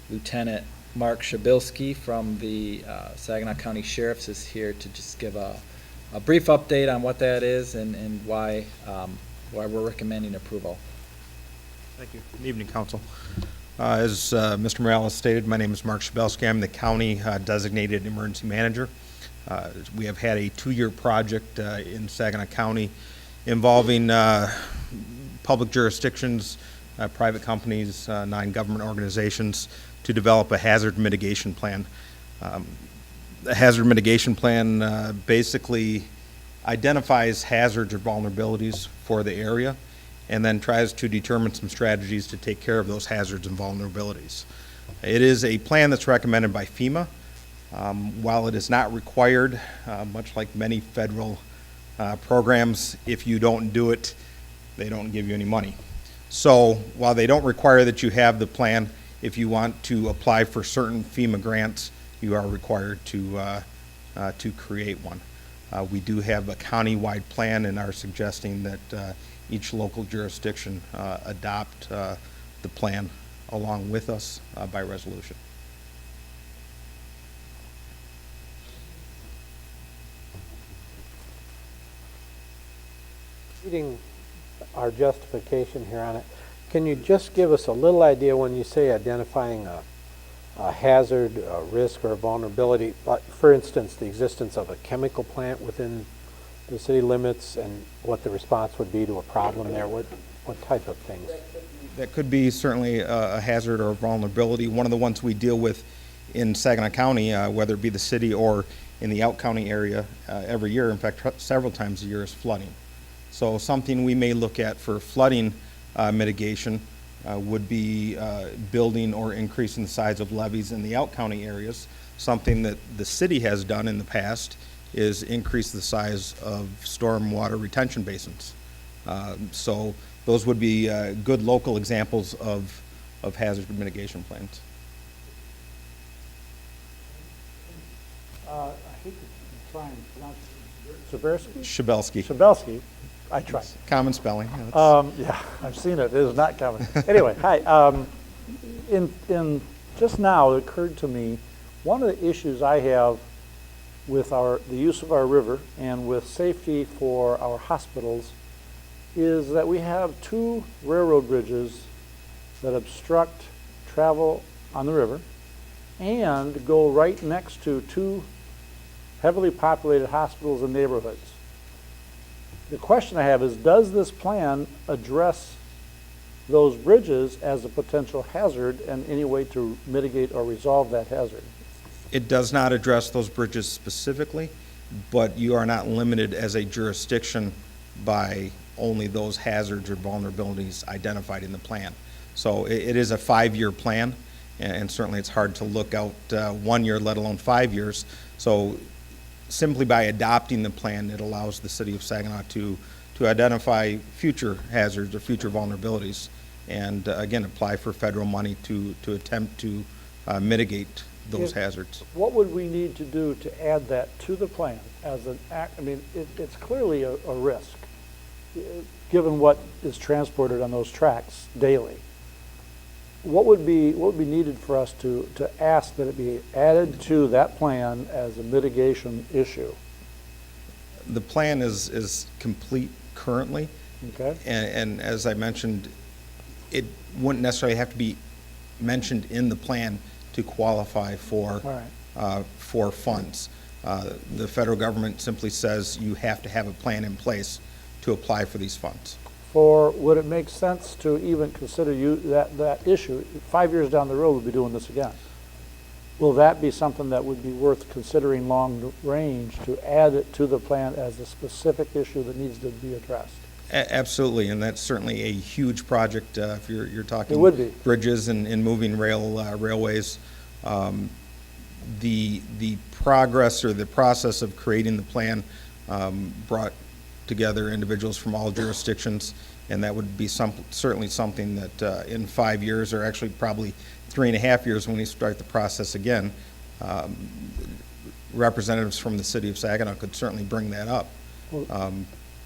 Lieutenant Mark Shabilsky from the Saginaw County Sheriff's is here to just give a brief update on what that is and why we're recommending approval. Thank you. Good evening, Council. As Mr. Morales stated, my name is Mark Shabilsky. I'm the county designated emergency manager. We have had a 2-year project in Saginaw County involving public jurisdictions, private companies, non-government organizations to develop a hazard mitigation plan. The hazard mitigation plan basically identifies hazards or vulnerabilities for the area and then tries to determine some strategies to take care of those hazards and vulnerabilities. It is a plan that's recommended by FEMA. While it is not required, much like many federal programs, if you don't do it, they don't give you any money. So while they don't require that you have the plan, if you want to apply for certain FEMA grants, you are required to create one. We do have a county-wide plan and are suggesting that each local jurisdiction adopt the plan along with us by resolution. Reading our justification here on it, can you just give us a little idea when you say identifying a hazard, a risk, or a vulnerability, for instance, the existence of a chemical plant within the city limits and what the response would be to a problem there? What type of things? That could be certainly a hazard or a vulnerability. One of the ones we deal with in Saginaw County, whether it be the city or in the out-county area every year, in fact, several times a year, is flooding. So something we may look at for flooding mitigation would be building or increasing the size of levees in the out-county areas. Something that the city has done in the past is increase the size of stormwater retention basins. So those would be good local examples of hazard mitigation plans. I hate to try and pronounce it. Shabelsky. Shabelsky. I tried. Common spelling. Yeah, I've seen it. It is not common. Anyway, hi. In just now, it occurred to me, one of the issues I have with the use of our river and with safety for our hospitals is that we have 2 railroad bridges that obstruct travel on the river and go right next to 2 heavily populated hospitals and neighborhoods. The question I have is, does this plan address those bridges as a potential hazard and any way to mitigate or resolve that hazard? It does not address those bridges specifically, but you are not limited as a jurisdiction by only those hazards or vulnerabilities identified in the plan. So it is a 5-year plan, and certainly it's hard to look out 1 year, let alone 5 years. So simply by adopting the plan, it allows the city of Saginaw to identify future hazards or future vulnerabilities, and again, apply for federal money to attempt to mitigate those hazards. What would we need to do to add that to the plan as an act? I mean, it's clearly a risk, given what is transported on those tracks daily. What would be needed for us to ask that it be added to that plan as a mitigation issue? The plan is complete currently. Okay. And as I mentioned, it wouldn't necessarily have to be mentioned in the plan to qualify for funds. The federal government simply says you have to have a plan in place to apply for these funds. Would it make sense to even consider that issue? 5 years down the road, we'll be doing this again. Will that be something that would be worth considering long range to add it to the plan as a specific issue that needs to be addressed? Absolutely, and that's certainly a huge project if you're talking it would be. Bridges and moving railways. The progress or the process of creating the plan brought together individuals from all jurisdictions, and that would be certainly something that in 5 years, or actually probably 3.5 years when we start the process again, representatives from the city of Saginaw could certainly bring that up.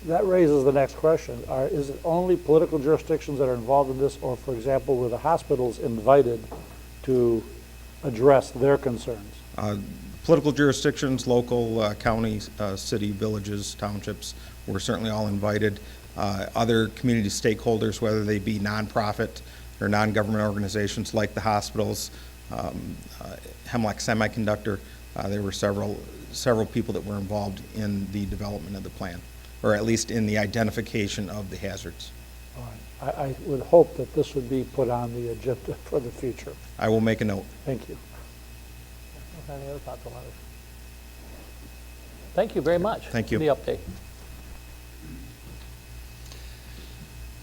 That raises the next question. Is it only political jurisdictions that are involved in this, or, for example, were the hospitals invited to address their concerns? Political jurisdictions, local, county, city, villages, townships, were certainly all invited. Other community stakeholders, whether they be nonprofit or non-government organizations like the hospitals, Hemlock Semiconductor, there were several people that were involved in the development of the plan, or at least in the identification of the hazards. All right. I would hope that this would be put on the agenda for the future. I will make a note. Thank you. Any other thoughts on it? Thank you very much. Thank you. For the update.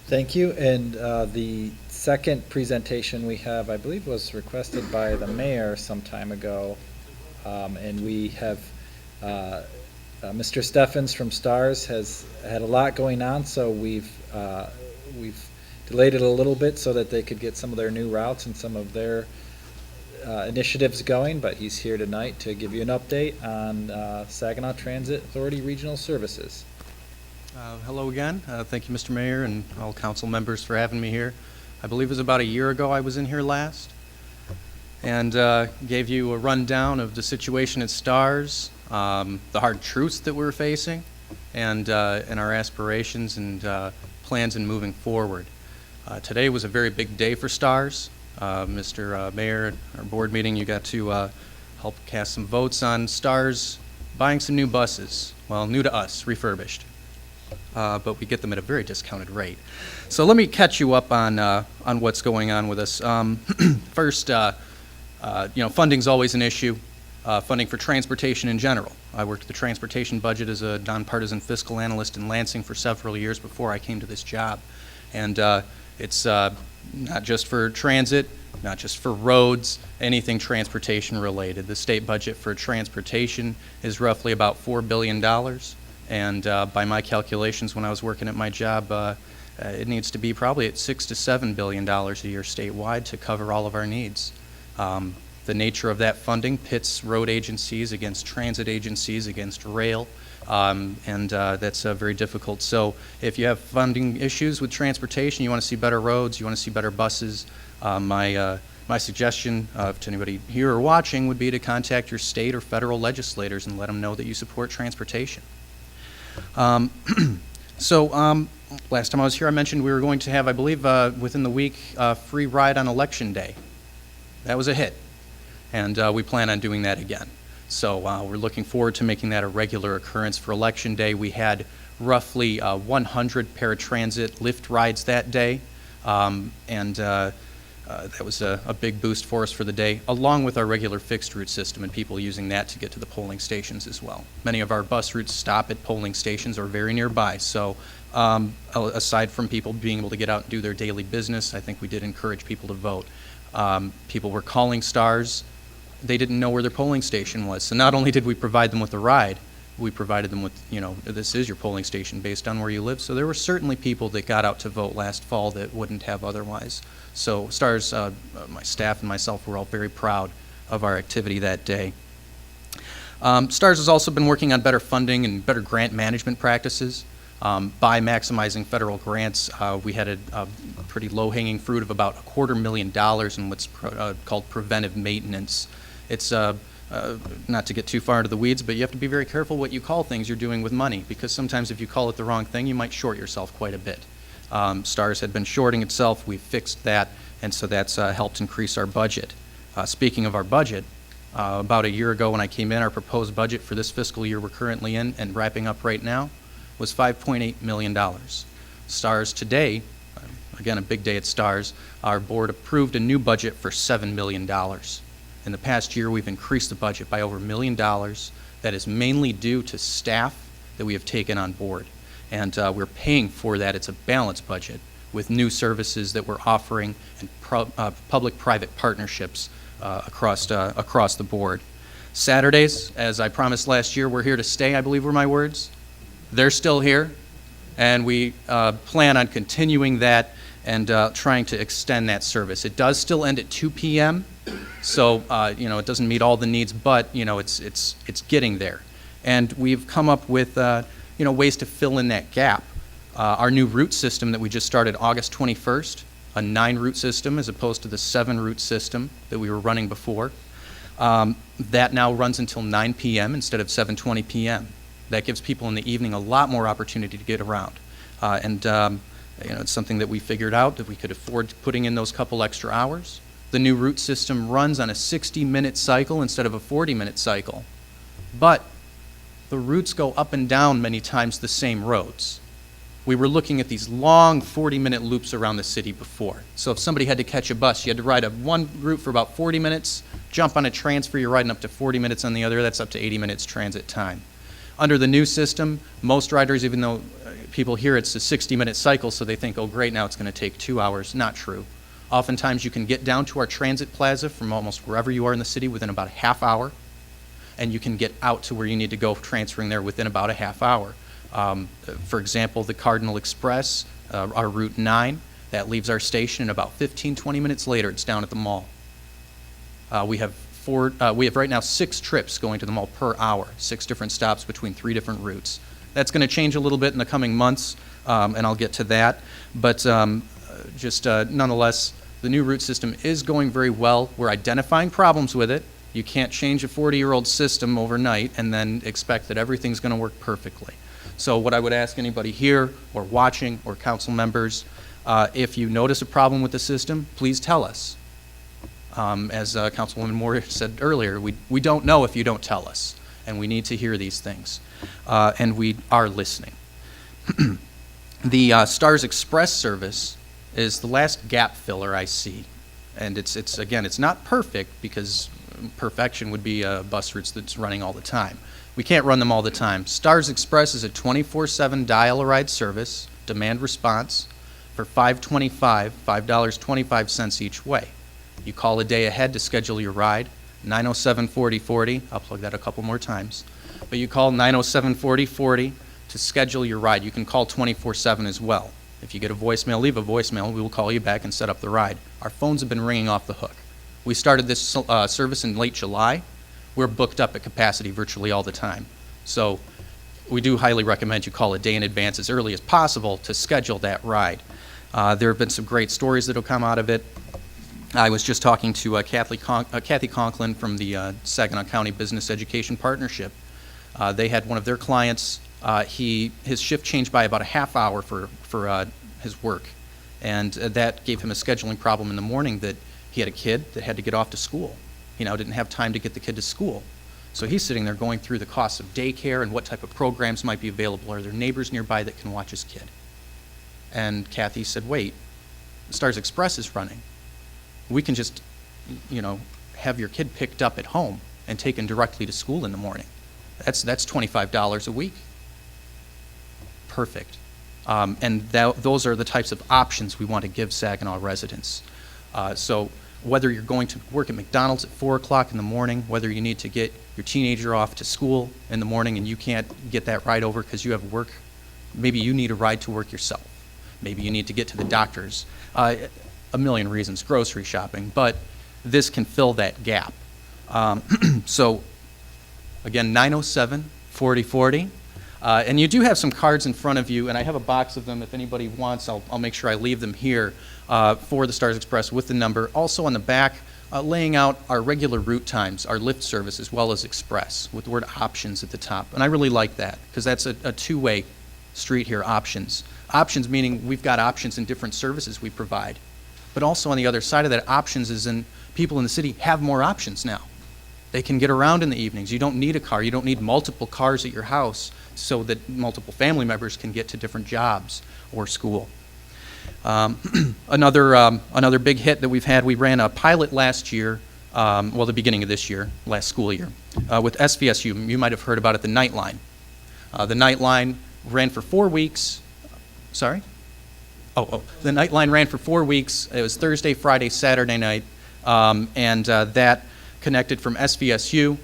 Thank you. And the second presentation we have, I believe, was requested by the mayor some time ago. And we have Mr. Steffens from STARS has had a lot going on, so we've delayed it a little bit so that they could get some of their new routes and some of their initiatives going, but he's here tonight to give you an update on Saginaw Transit Authority Regional Services. Hello again. Thank you, Mr. Mayor, and all council members for having me here. I believe it was about a year ago I was in here last and gave you a rundown of the situation at STARS, the hard truths that we're facing, and our aspirations and plans in moving forward. Today was a very big day for STARS. Mr. Mayor, at our board meeting, you got to help cast some votes on STARS buying some new buses. Well, new to us, refurbished. But we get them at a very discounted rate. So let me catch you up on what's going on with us. First, funding's always an issue. funding for transportation in general. I worked the transportation budget as a nonpartisan fiscal analyst in Lansing for several years before I came to this job. And it's not just for transit, not just for roads, anything transportation related. The state budget for transportation is roughly about $4 billion. And by my calculations when I was working at my job, it needs to be probably at $6 to $7 billion a year statewide to cover all of our needs. The nature of that funding pits road agencies against transit agencies, against rail, and that's very difficult. So if you have funding issues with transportation, you want to see better roads, you want to see better buses, my suggestion to anybody here or watching would be to contact your state or federal legislators and let them know that you support transportation. Last time I was here, I mentioned we were going to have, I believe, within the week, a free ride on Election Day. That was a hit, and we plan on doing that again. So we're looking forward to making that a regular occurrence for Election Day. We had roughly 100 paratransit lift rides that day, and that was a big boost for us for the day, along with our regular fixed route system and people using that to get to the polling stations as well. Many of our bus routes stop at polling stations or very nearby, so aside from people being able to get out and do their daily business, I think we did encourage people to vote. People were calling stars. They didn't know where their polling station was. So not only did we provide them with a ride, we provided them with, this is your polling station based on where you live. So there were certainly people that got out to vote last fall that wouldn't have otherwise. So stars, my staff and myself were all very proud of our activity that day. STARS has also been working on better funding and better grant management practices. By maximizing federal grants, we had a pretty low-hanging fruit of about $250,000 in what's called preventive maintenance. It's not to get too far into the weeds, but you have to be very careful what you call things you're doing with money, because sometimes if you call it the wrong thing, you might short yourself quite a bit. STARS had been shorting itself. We fixed that, and so that's helped increase our budget. Speaking of our budget, about a year ago when I came in, our proposed budget for this fiscal year we're currently in and wrapping up right now was $5.8 million. STARS today, again a big day at STARS, our board approved a new budget for $7 million. In the past year we've increased the budget by over $1 million. That is mainly due to staff that we have taken on board. And we're paying for that. It's a balanced budget with new services that we're offering and public-private partnerships across the board. Saturdays, as I promised last year, we're here to stay, I believe were my words. They're still here, and we plan on continuing that and trying to extend that service. It does still end at 2 p.m., so it doesn't meet all the needs, but it's getting there. And we've come up with ways to fill in that gap. Our new route system that we just started August 21st, a 9-route system as opposed to the 7-route system that we were running before. That now runs until 9 p.m. instead of 7:20 p.m. That gives people in the evening a lot more opportunity to get around. It's something that we figured out that we could afford putting in those couple extra hours. The new route system runs on a 60-minute cycle instead of a 40-minute cycle. But the routes go up and down many times the same roads. We were looking at these long 40-minute loops around the city before. So if somebody had to catch a bus, you had to ride one route for about 40 minutes, jump on a transfer, you're riding up to 40 minutes on the other, that's up to 80 minutes transit time. Under the new system, most riders, even though people hear it's a 60-minute cycle, so they think, oh great, now it's going to take 2 hours. Not true. Oftentimes you can get down to our transit plaza from almost wherever you are in the city within about a half hour, and you can get out to where you need to go transferring there within about a half hour. For example, the Cardinal Express, our Route 9, that leaves our station, and about 15-20 minutes later it's down at the mall. We have right now 6 trips going to the mall per hour, 6 different stops between 3 different routes. That's going to change a little bit in the coming months, and I'll get to that. But nonetheless, the new route system is going very well. We're identifying problems with it. You can't change a 40-year-old system overnight and then expect that everything's going to work perfectly. So what I would ask anybody here or watching or council members, if you notice a problem with the system, please tell us. As Councilwoman Moore said earlier, we don't know if you don't tell us, and we need to hear these things, and we are listening. The STARS Express service is the last gap filler I see, and it's not perfect because perfection would be bus routes that's running all the time. We can't run them all the time. Stars Express is a 24/7 dial-a-ride service, demand response, for $5.25, $5.25 each way. You call a day ahead to schedule your ride, 907-4040. I'll plug that a couple more times. But you call 907-4040 to schedule your ride. You can call 24/7 as well. If you get a voicemail, leave a voicemail. We will call you back and set up the ride. Our phones have been ringing off the hook. We started this service in late July. We're booked up at capacity virtually all the time. So we do highly recommend you call a day in advance as early as possible to schedule that ride. There have been some great stories that will come out of it. I was just talking to Kathy Conklin from the Saginaw County Business Education Partnership. They had one of their clients, his shift changed by about a half hour for his work. And that gave him a scheduling problem in the morning that he had a kid that had to get off to school. He now didn't have time to get the kid to school. So he's sitting there going through the costs of daycare and what type of programs might be available. Are there neighbors nearby that can watch his kid? And Kathy said, wait, Stars Express is running. We can just, have your kid picked up at home and taken directly to school in the morning. That's $25 a week. Perfect. And those are the types of options we want to give Saginaw residents. So whether you're going to work at McDonald's at 4 o'clock in the morning, whether you need to get your teenager off to school in the morning and you can't get that ride over because you have work, maybe you need a ride to work yourself. Maybe you need to get to the doctor's. A million reasons, grocery shopping, but this can fill that gap. So again, 907-4040. And you do have some cards in front of you, and I have a box of them. If anybody wants, I'll make sure I leave them here for the Stars Express with the number. Also on the back, laying out our regular route times, our Lyft service, as well as Express, with the word options at the top. And I really like that, because that's a two-way street here, options. Options meaning we've got options in different services we provide. But also on the other side of that, options is in people in the city have more options now. They can get around in the evenings. You don't need a car. You don't need multiple cars at your house so that multiple family members can get to different jobs or school. Another big hit that we've had, we ran a pilot last year, the beginning of this year, last school year, with SVSU. You might have heard about it, the Nightline. The Nightline ran for 4 weeks. Sorry? The Nightline ran for 4 weeks. It was Thursday, Friday, Saturday night, and that connected from SVSU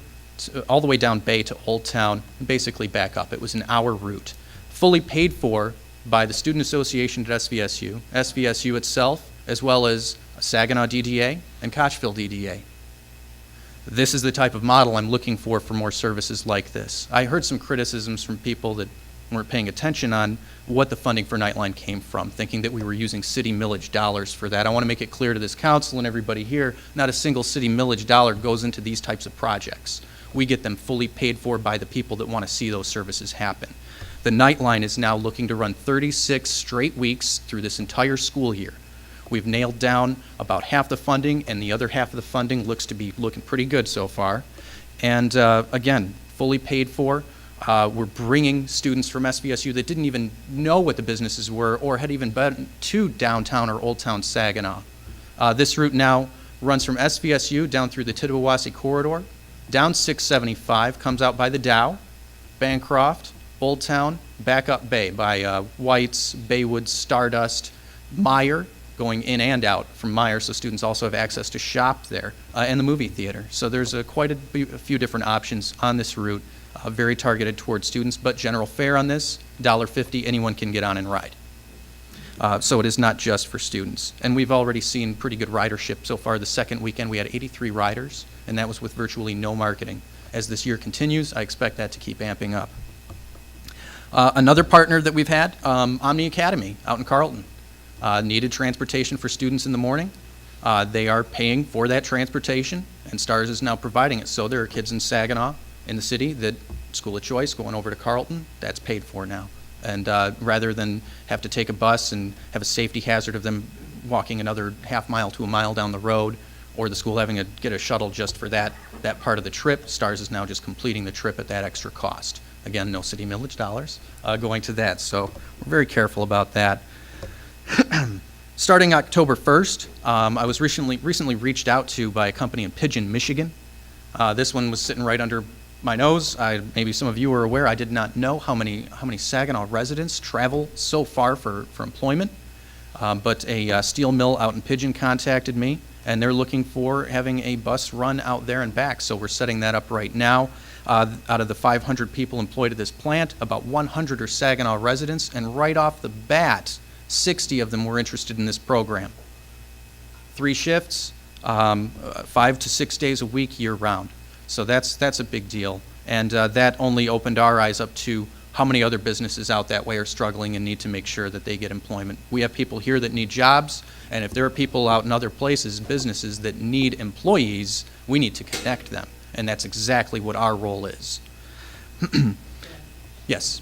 all the way down Bay to Old Town, and basically back up. It was an hour route, fully paid for by the Student Association at SVSU, SVSU itself, as well as Saginaw DDA and Kochville DDA. This is the type of model I'm looking for more services like this. I heard some criticisms from people that weren't paying attention on what the funding for Nightline came from, thinking that we were using city millage dollars for that. I want to make it clear to this council and everybody here, not a single city millage dollar goes into these types of projects. We get them fully paid for by the people that want to see those services happen. The Nightline is now looking to run 36 straight weeks through this entire school year. We've nailed down about half the funding, and the other half of the funding looks to be looking pretty good so far. And again, fully paid for. We're bringing students from SVSU that didn't even know what the businesses were or had even been to downtown or Old Town Saginaw. This route now runs from SVSU down through the Tittabawassee corridor, down 675, comes out by the Dow, Bancroft, Old Town, back up Bay by White's, Baywood, Stardust, Meyer, going in and out from Meyer, so students also have access to shop there, and the movie theater. So there's quite a few different options on this route, very targeted towards students, but general fare on this, $1.50, anyone can get on and ride. So it is not just for students. And we've already seen pretty good ridership so far. The second weekend we had 83 riders, and that was with virtually no marketing. As this year continues, I expect that to keep amping up. Another partner that we've had, Omni Academy out in Carlton. Needed transportation for students in the morning. They are paying for that transportation, and Stars is now providing it. So there are kids in Saginaw, in the city, that school of choice going over to Carlton, that's paid for now. And rather than have to take a bus and have a safety hazard of them walking another half mile to a mile down the road, or the school having to get a shuttle just for that part of the trip, Stars is now just completing the trip at that extra cost. Again, no city millage dollars going to that, so we're very careful about that. Starting October 1st, I was recently reached out to by a company in Pigeon, Michigan. This one was sitting right under my nose. Maybe some of you are aware, I did not know how many Saginaw residents travel so far for employment. But a steel mill out in Pigeon contacted me, and they're looking for having a bus run out there and back. So we're setting that up right now. Out of the 500 people employed at this plant, about 100 are Saginaw residents, and right off the bat, 60 of them were interested in this program. 3 shifts, 5 to 6 days a week, year-round. So that's a big deal, and that only opened our eyes up to how many other businesses out that way are struggling and need to make sure that they get employment. We have people here that need jobs, and if there are people out in other places, businesses that need employees, we need to connect them, and that's exactly what our role is. Yes?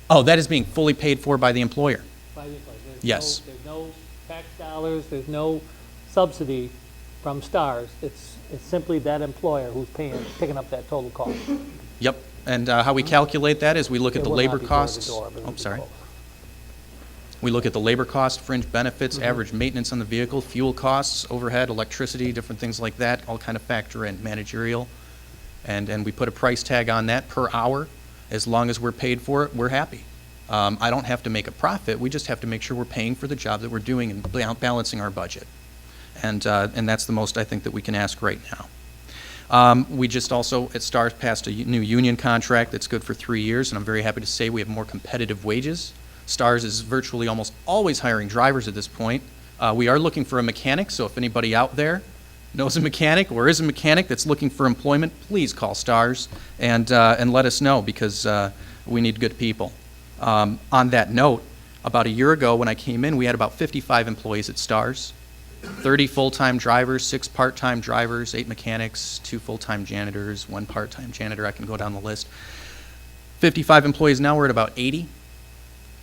Oh, that is being fully paid for by the employer. Yes. There's no tax dollars, there's no subsidy from STARS. It's simply that employer who's picking up that total cost. Yep, and how we calculate that is we look at the labor costs. We look at the labor cost, fringe benefits, average maintenance on the vehicle, fuel costs, overhead, electricity, different things like that, all kind of factor in, managerial. And we put a price tag on that per hour. As long as we're paid for it, we're happy. I don't have to make a profit, we just have to make sure we're paying for the job that we're doing and balancing our budget. And that's the most I think that we can ask right now. We just also, at STARS, passed a new union contract that's good for 3 years, and I'm very happy to say we have more competitive wages. STARS is virtually almost always hiring drivers at this point. We are looking for a mechanic, so if anybody out there knows a mechanic or is a mechanic that's looking for employment, please call STARS and let us know, because we need good people. On that note, about a year ago when I came in, we had about 55 employees at STARS. 30 full-time drivers, 6 part-time drivers, 8 mechanics, 2 full-time janitors, 1 part-time janitor. I can go down the list. 55 employees now, we're at about 80.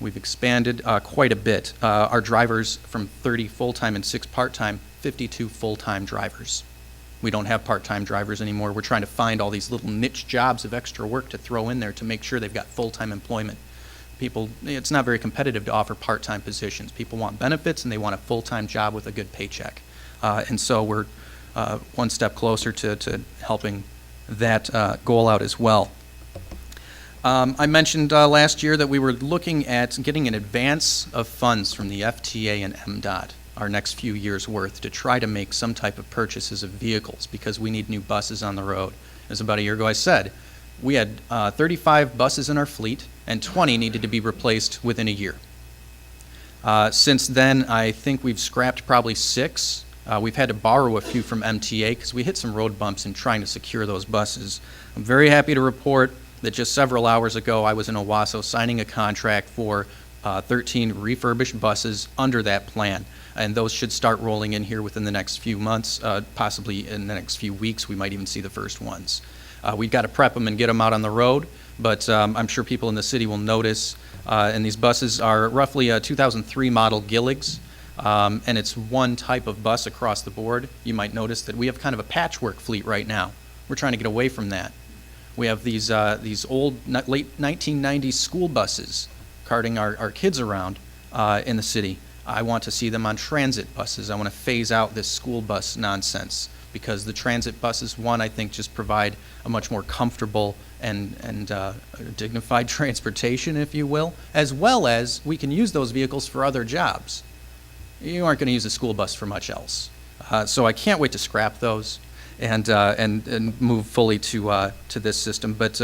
We've expanded quite a bit. Our drivers from 30 full-time and 6 part-time, 52 full-time drivers. We don't have part-time drivers anymore. We're trying to find all these little niche jobs of extra work to throw in there to make sure they've got full-time employment. People, it's not very competitive to offer part-time positions. People want benefits and they want a full-time job with a good paycheck. And so we're one step closer to helping that goal out as well. I mentioned last year that we were looking at getting an advance of funds from the FTA and MDOT, our next few years' worth, to try to make some type of purchases of vehicles because we need new buses on the road. As about a year ago I said, we had 35 buses in our fleet, and 20 needed to be replaced within a year. Since then, I think we've scrapped probably 6. We've had to borrow a few from MTA because we hit some road bumps in trying to secure those buses. I'm very happy to report that just several hours ago, I was in Owasso signing a contract for 13 refurbished buses under that plan. And those should start rolling in here within the next few months, possibly in the next few weeks. We might even see the first ones. We've got to prep them and get them out on the road, but I'm sure people in the city will notice. And these buses are roughly a 2003 model Gilligs, and it's one type of bus across the board. You might notice that we have kind of a patchwork fleet right now. We're trying to get away from that. We have these old late 1990s school buses carting our kids around in the city. I want to see them on transit buses. I want to phase out this school bus nonsense, because the transit buses, one, I think just provide a much more comfortable and dignified transportation, if you will, as well as we can use those vehicles for other jobs. You aren't going to use a school bus for much else. So I can't wait to scrap those and move fully to this system. But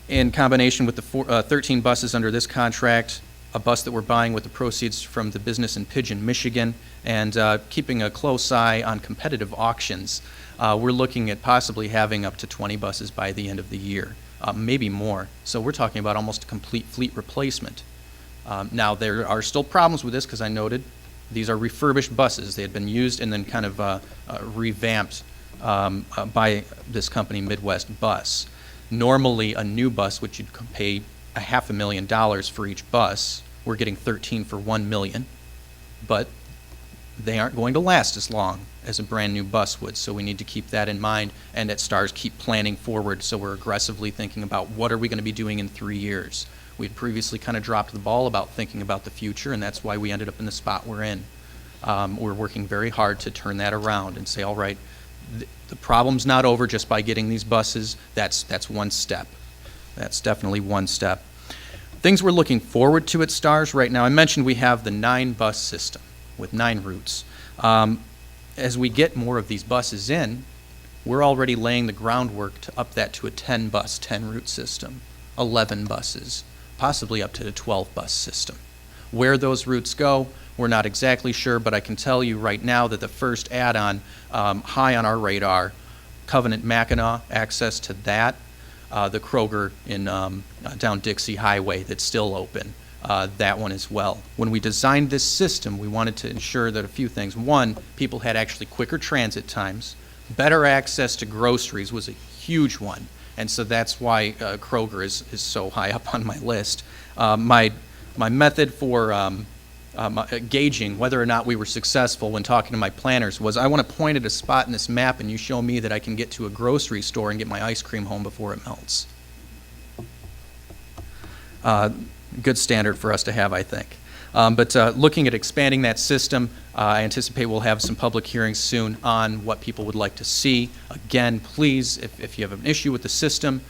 in combination with the 13 buses under this contract, a bus that we're buying with the proceeds from the business in Pigeon, Michigan, and keeping a close eye on competitive auctions, we're looking at possibly having up to 20 buses by the end of the year, maybe more. So we're talking about almost a complete fleet replacement. Now, there are still problems with this, because I noted these are refurbished buses. They had been used and then kind of revamped by this company, Midwest Bus. Normally, a new bus, which you'd pay $500,000 for each bus, we're getting 13 for $1 million, but they aren't going to last as long as a brand new bus would, so we need to keep that in mind, and at STARS keep planning forward, so we're aggressively thinking about what are we going to be doing in 3 years. We'd previously kind of dropped the ball about thinking about the future, and that's why we ended up in the spot we're in. We're working very hard to turn that around and say, all right, The problem's not over just by getting these buses. That's one step. That's definitely one step. Things we're looking forward to at STARS right now, I mentioned we have the 9-bus system with 9 routes. As we get more of these buses in, we're already laying the groundwork to up that to a 10-bus, 10-route system, 11 buses, possibly up to the 12-bus system. Where those routes go, we're not exactly sure, but I can tell you right now that the first add-on high on our radar, Covenant Mackinac, access to that, the Kroger in down Dixie Highway that's still open, that one as well. When we designed this system, we wanted to ensure that a few things. One, people had actually quicker transit times. Better access to groceries was a huge one, and so that's why Kroger is so high up on my list. My method for gauging whether or not we were successful when talking to my planners was I want to point at a spot in this map and you show me that I can get to a grocery store and get my ice cream home before it melts. Good standard for us to have, I think. But looking at expanding that system, I anticipate we'll have some public hearings soon on what people would like to see. Again, please, if you have an issue with the system,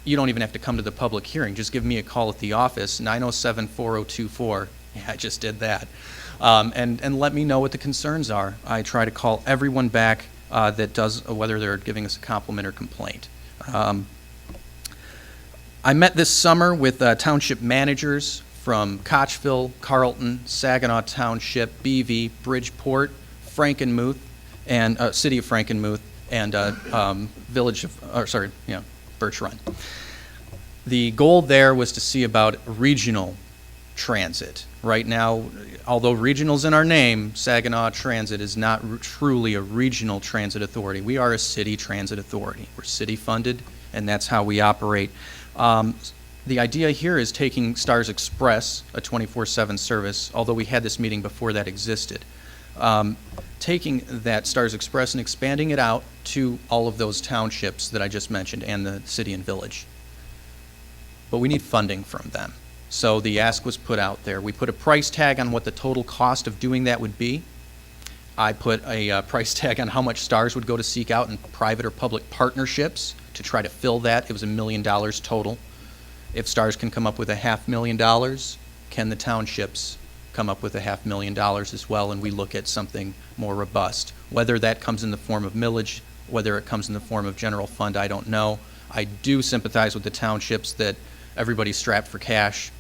you don't even have to come to the public hearing. Just give me a call at the office, 907-4024. Yeah, I just did that. And let me know what the concerns are. I try to call everyone back that does, whether they're giving us a compliment or complaint. I met this summer with township managers from Kochville, Carlton, Saginaw Township, Beevy, Bridgeport, Frankenmuth, and City of Frankenmuth, and Village of, Birch Run. The goal there was to see about regional transit. Right now, although regional's in our name, Saginaw Transit is not truly a regional transit authority. We are a city transit authority. We're city funded, and that's how we operate. The idea here is taking STARS Express, a 24/7 service, although we had this meeting before that existed, taking that STARS Express and expanding it out to all of those townships that I just mentioned and the city and village. But we need funding from them. So the ask was put out there. We put a price tag on what the total cost of doing that would be. I put a price tag on how much STARS would go to seek out in private or public partnerships to try to fill that. It was $1 million total. If STARS can come up with $500,000, can the townships come up with $500,000 as well, and we look at something more robust. Whether that comes in the form of millage, whether it comes in the form of general fund, I don't know. I do sympathize with the townships that everybody's strapped for cash.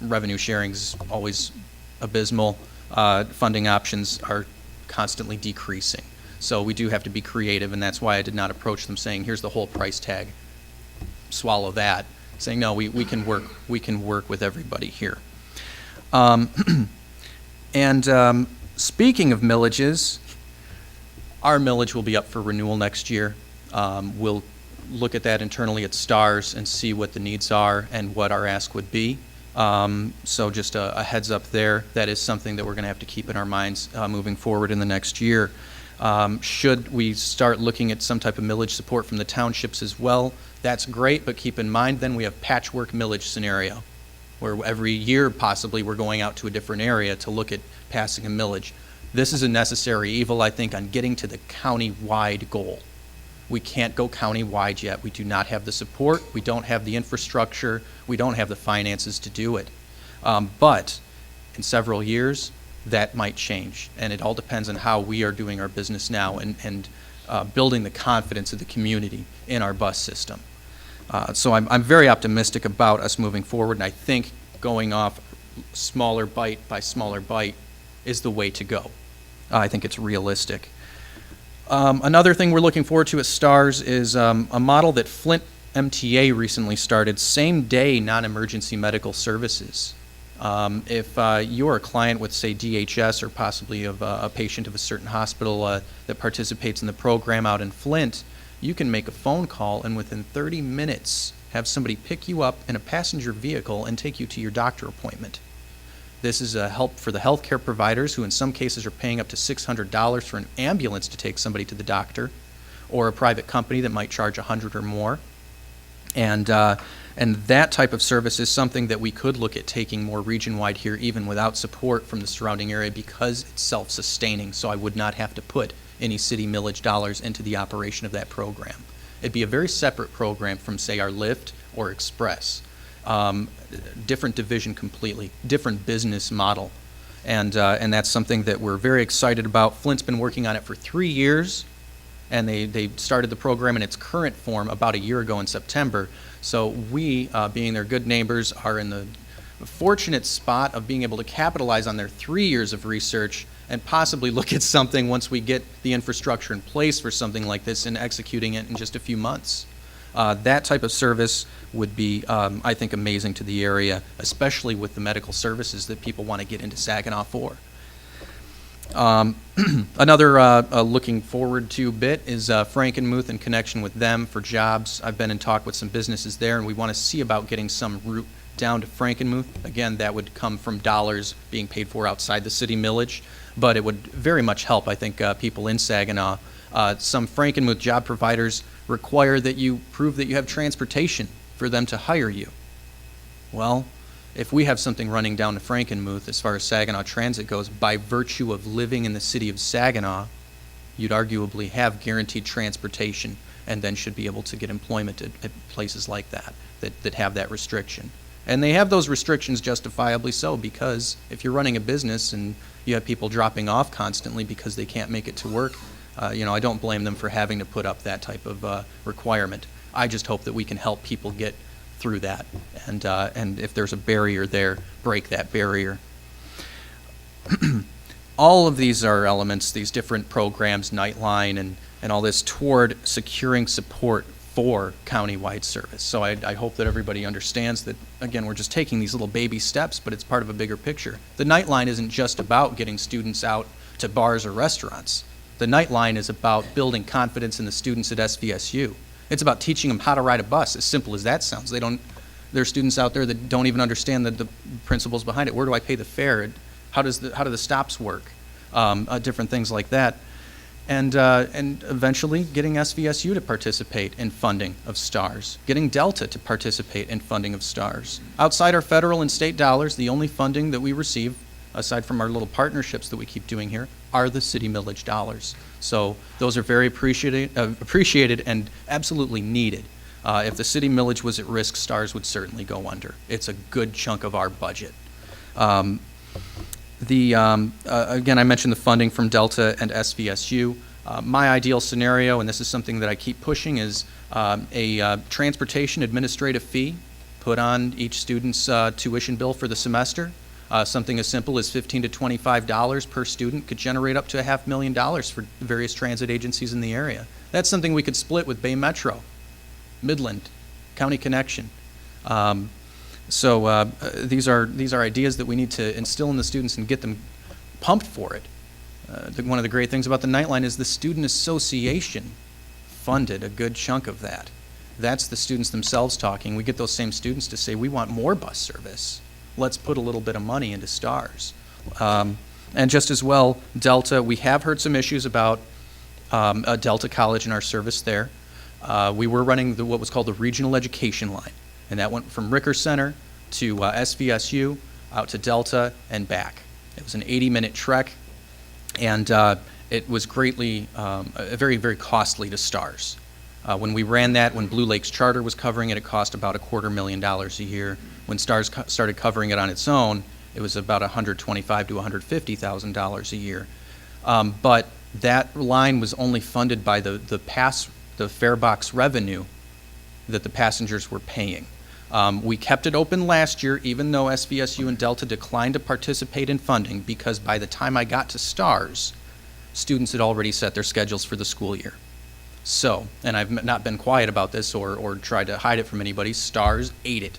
Revenue sharing is always abysmal. Funding options are constantly decreasing. So we do have to be creative, and that's why I did not approach them saying, here's the whole price tag, swallow that. Saying, no, we can work with everybody here. Speaking of millages, our millage will be up for renewal next year. We'll look at that internally at STARS and see what the needs are and what our ask would be. So just a heads up there. That is something that we're going to have to keep in our minds moving forward in the next year. Should we start looking at some type of millage support from the townships as well, that's great, but keep in mind then we have patchwork millage scenario, where every year possibly we're going out to a different area to look at passing a millage. This is a necessary evil, I think, on getting to the county-wide goal. We can't go county-wide yet. We do not have the support, we don't have the infrastructure, we don't have the finances to do it. But in several years, that might change, and it all depends on how we are doing our business now and building the confidence of the community in our bus system. So I'm very optimistic about us moving forward, and I think going off smaller bite by smaller bite is the way to go. I think it's realistic. Another thing we're looking forward to at STARS is a model that Flint MTA recently started, same-day non-emergency medical services. If you're a client with, say, DHS or possibly of a patient of a certain hospital that participates in the program out in Flint, you can make a phone call and within 30 minutes have somebody pick you up in a passenger vehicle and take you to your doctor appointment. This is a help for the healthcare providers who in some cases are paying up to $600 for an ambulance to take somebody to the doctor, or a private company that might charge $100 or more. And And that type of service is something that we could look at taking more region-wide here, even without support from the surrounding area, because it's self-sustaining, so I would not have to put any city millage dollars into the operation of that program. It'd be a very separate program from, say, our Lyft or Express. Different division completely, different business model. And that's something that we're very excited about. Flint's been working on it for 3 years, and they started the program in its current form about a year ago in September. So we, being their good neighbors, are in the fortunate spot of being able to capitalize on their 3 years of research and possibly look at something once we get the infrastructure in place for something like this and executing it in just a few months. That type of service would be, I think, amazing to the area, especially with the medical services that people want to get into Saginaw for. Another looking forward to bit is Frankenmuth in connection with them for jobs. I've been in talk with some businesses there, and we want to see about getting some route down to Frankenmuth. Again, that would come from dollars being paid for outside the city millage, but it would very much help, I think, people in Saginaw. Some Frankenmuth job providers require that you prove that you have transportation for them to hire you. Well, if we have something running down to Frankenmuth as far as Saginaw Transit goes, by virtue of living in the city of Saginaw, you'd arguably have guaranteed transportation and then should be able to get employment at places like that have that restriction. And they have those restrictions justifiably so, because if you're running a business and you have people dropping off constantly because they can't make it to work, I don't blame them for having to put up that type of requirement. I just hope that we can help people get through that, and if there's a barrier there, break that barrier. All of these are elements, these different programs, Nightline and all this, toward securing support for countywide service. So I hope that everybody understands that, again, we're just taking these little baby steps, but it's part of a bigger picture. The Nightline isn't just about getting students out to bars or restaurants. The Nightline is about building confidence in the students at SVSU. It's about teaching them how to ride a bus, as simple as that sounds. There are students out there that don't even understand the principles behind it. Where do I pay the fare? How do the stops work? Different things like that. And eventually getting SVSU to participate in funding of STARS, getting Delta to participate in funding of STARS. Outside our federal and state dollars, the only funding that we receive, aside from our little partnerships that we keep doing here, are the city millage dollars. So those are very appreciated and absolutely needed. If the city millage was at risk, STARS would certainly go under. It's a good chunk of our budget. Again, I mentioned the funding from Delta and SVSU. My ideal scenario, and this is something that I keep pushing, is a transportation administrative fee put on each student's tuition bill for the semester. Something as simple as $15 to $25 per student could generate up to $500,000 for various transit agencies in the area. That's something we could split with Bay Metro, Midland, County Connection. So these are ideas that we need to instill in the students and get them pumped for it. One of the great things about the Nightline is the Student Association funded a good chunk of that. That's the students themselves talking. We get those same students to say, we want more bus service. Let's put a little bit of money into STARS. And just as well, Delta, we have heard some issues about a Delta College in our service there. We were running what was called the Regional Education Line, and that went from Ricker Center to SVSU, out to Delta, and back. It was an 80-minute trek, and it was greatly, very, very costly to STARS. When we ran that, when Blue Lakes Charter was covering it, it cost about $250,000 a year. When STARS started covering it on its own, it was about $125,000 to $150,000 a year. But that line was only funded by the fare box revenue that the passengers were paying. We kept it open last year, even though SVSU and Delta declined to participate in funding, because by the time I got to STARS, students had already set their schedules for the school year. So, and I've not been quiet about this or tried to hide it from anybody, STARS ate it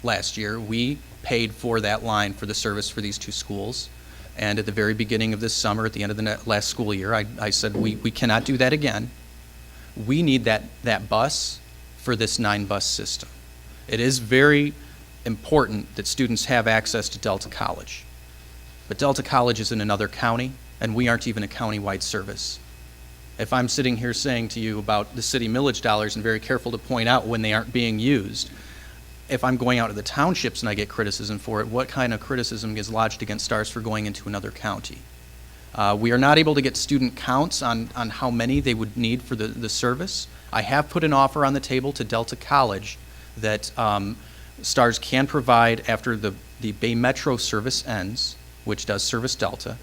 last year. We paid for that line for the service for these two schools. And at the very beginning of this summer, at the end of the last school year, I said, we cannot do that again. We need that bus for this 9-bus system. It is very important that students have access to Delta College. But Delta College is in another county, and we aren't even a county-wide service. If I'm sitting here saying to you about the city millage dollars and very careful to point out when they aren't being used, if I'm going out to the townships and I get criticism for it, what kind of criticism is lodged against STARS for going into another county? We are not able to get student counts on how many they would need for the service. I have put an offer on the table to Delta College that STARS can provide after the Bay Metro service ends, which does service Delta.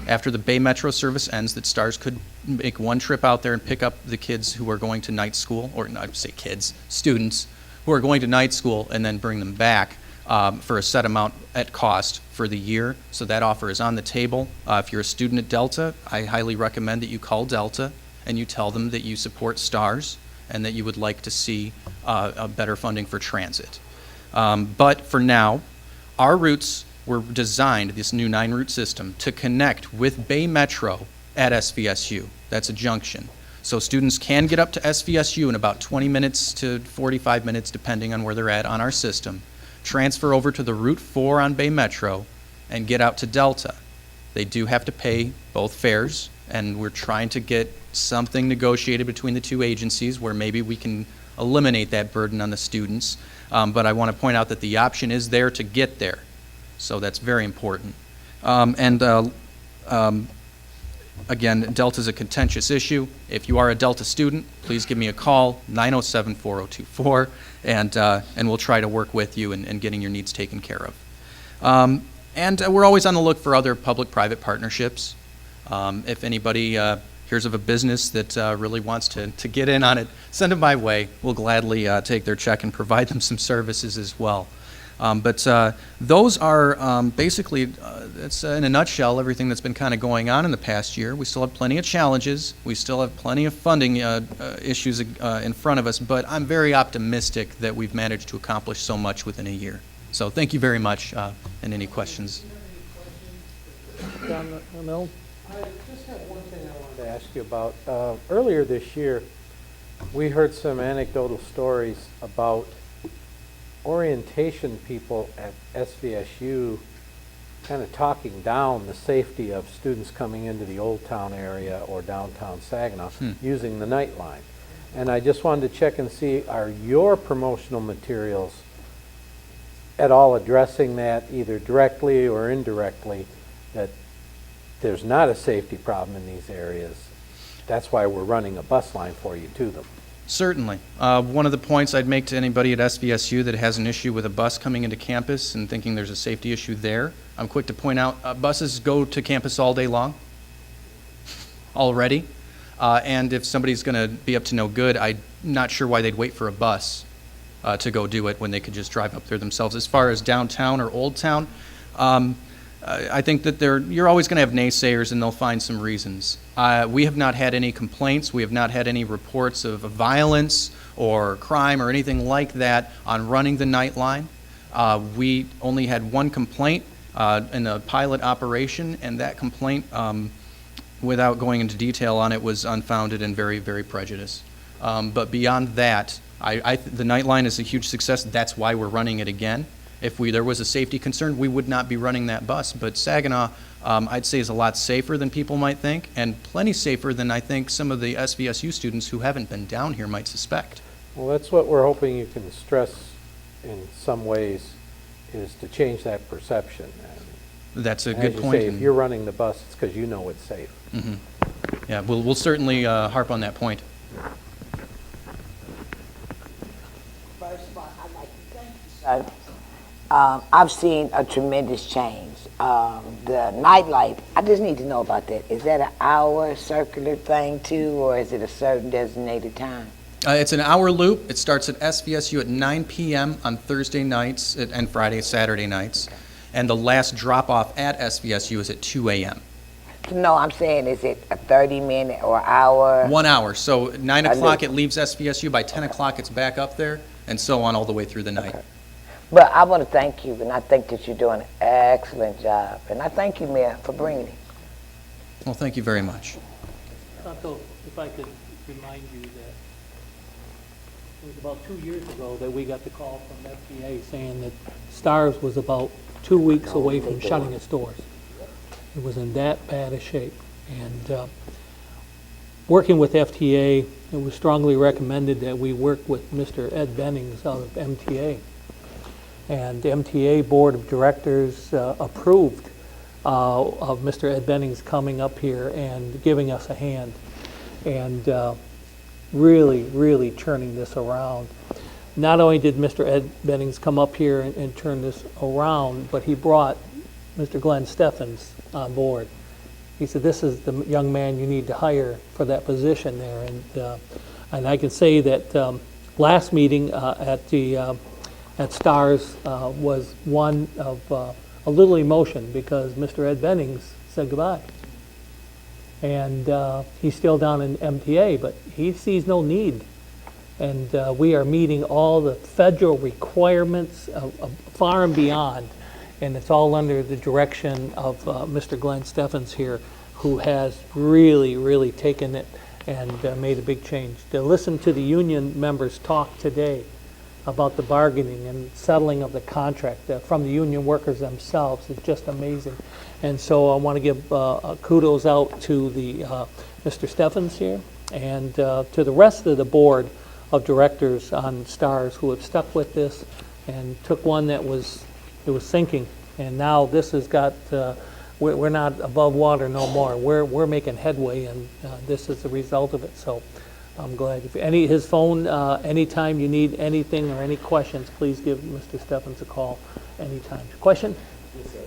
After the Bay Metro service ends, that STARS could make one trip out there and pick up the kids who are going to night school, or not say kids, students who are going to night school, and then bring them back for a set amount at cost for the year. So that offer is on the table. If you're a student at Delta, I highly recommend that you call Delta and you tell them that you support STARS and that you would like to see a better funding for transit. But for now, our routes were designed, this new 9-route system, to connect with Bay Metro at SVSU. That's a junction. So students can get up to SVSU in about 20 minutes to 45 minutes, depending on where they're at on our system, transfer over to the Route 4 on Bay Metro, and get out to Delta. They do have to pay both fares, and we're trying to get something negotiated between the two agencies where maybe we can eliminate that burden on the students. But I want to point out that the option is there to get there. So that's very important. Again, Delta is a contentious issue. If you are a Delta student, please give me a call, 907-4024, and we'll try to work with you in getting your needs taken care of. And we're always on the look for other public-private partnerships. If anybody hears of a business that really wants to get in on it, send them my way. We'll gladly take their check and provide them some services as well. But those are basically, that's in a nutshell, everything that's been kind of going on in the past year. We still have plenty of challenges. We still have plenty of funding issues in front of us, but I'm very optimistic that we've managed to accomplish so much within a year. So thank you very much, and any questions? John Mill? I just have one thing I wanted to ask you about. Earlier this year, we heard some anecdotal stories about orientation people at SVSU kind of talking down the safety of students coming into the Old Town area or downtown Saginaw using the night line. And I just wanted to check and see, are your promotional materials at all addressing that, either directly or indirectly, that there's not a safety problem in these areas? That's why we're running a bus line for you to them. Certainly. One of the points I'd make to anybody at SVSU that has an issue with a bus coming into campus and thinking there's a safety issue there, I'm quick to point out buses go to campus all day long already. And if somebody's going to be up to no good, I'm not sure why they'd wait for a bus to go do it when they could just drive up there themselves. As far as downtown or Old Town, I think that you're always going to have naysayers, and they'll find some reasons. We have not had any complaints. We have not had any reports of violence or crime or anything like that on running the night line. We only had one complaint in the pilot operation, and that complaint, without going into detail on it, was unfounded and very, very prejudiced. But beyond that, the night line is a huge success. That's why we're running it again. If there was a safety concern, we would not be running that bus. But Saginaw, I'd say, is a lot safer than people might think, and plenty safer than I think some of the SVSU students who haven't been down here might suspect. Well, that's what we're hoping you can stress in some ways, is to change that perception. That's a and good as you point. say, if you're running the bus, it's because you know it's safe. Mm-hmm. Yeah, we'll certainly harp on that point. First of all, I'd like to thank you, sir. I've seen a tremendous change. The nightlight, I just need to know about that. Is that an hour circular thing too, or is it a certain designated time? It's an hour loop. It starts at SVSU at 9 p.m. on Thursday nights and Friday, Saturday nights. And the last drop-off at SVSU is at 2 a.m. No, I'm saying, is it a 30-minute or hour? 1 hour. So 9 o'clock it leaves SVSU. By 10 o'clock it's back up there, and so on all the way through the night. Okay. But I want to thank you, and I think that you're doing an excellent job. And I thank you, Mayor, for bringing it. Well, thank you very much. Santo, if I could remind you that it was about 2 years ago that we got the call from FDA saying that STARS was about 2 weeks away from shutting its doors. It was in that bad a shape. And working with FTA, it was strongly recommended that we work with Mr. Ed Bennings out of MTA And the MTA Board of Directors approved of Mr. Ed Bennings coming up here and giving us a hand and really, really turning this around. Not only did Mr. Ed Bennings come up here and turn this around, but he brought Mr. Glenn Steffens on board. He said, this is the young man you need to hire for that position there. And I can say that last meeting at Stars was one of a little emotion because Mr. Ed Bennings said goodbye. And he's still down in MTA, but he sees no need. And we are meeting all the federal requirements far and beyond. And it's all under the direction of Mr. Glenn Steffens here, who has really, really taken it and made a big change. To listen to the union members talk today about the bargaining and settling of the contract from the union workers themselves is just amazing. And so I want to give kudos out to the Mr. Steffens here and to the rest of the board of directors on Stars who have stuck with this and took one that was sinking, and now this has got we're not above water no more. We're making headway, and this is the result of it. So I'm glad. If his phone, anytime you need anything or any questions, please give Mr. Steffens a call anytime. Question? Yes, sir.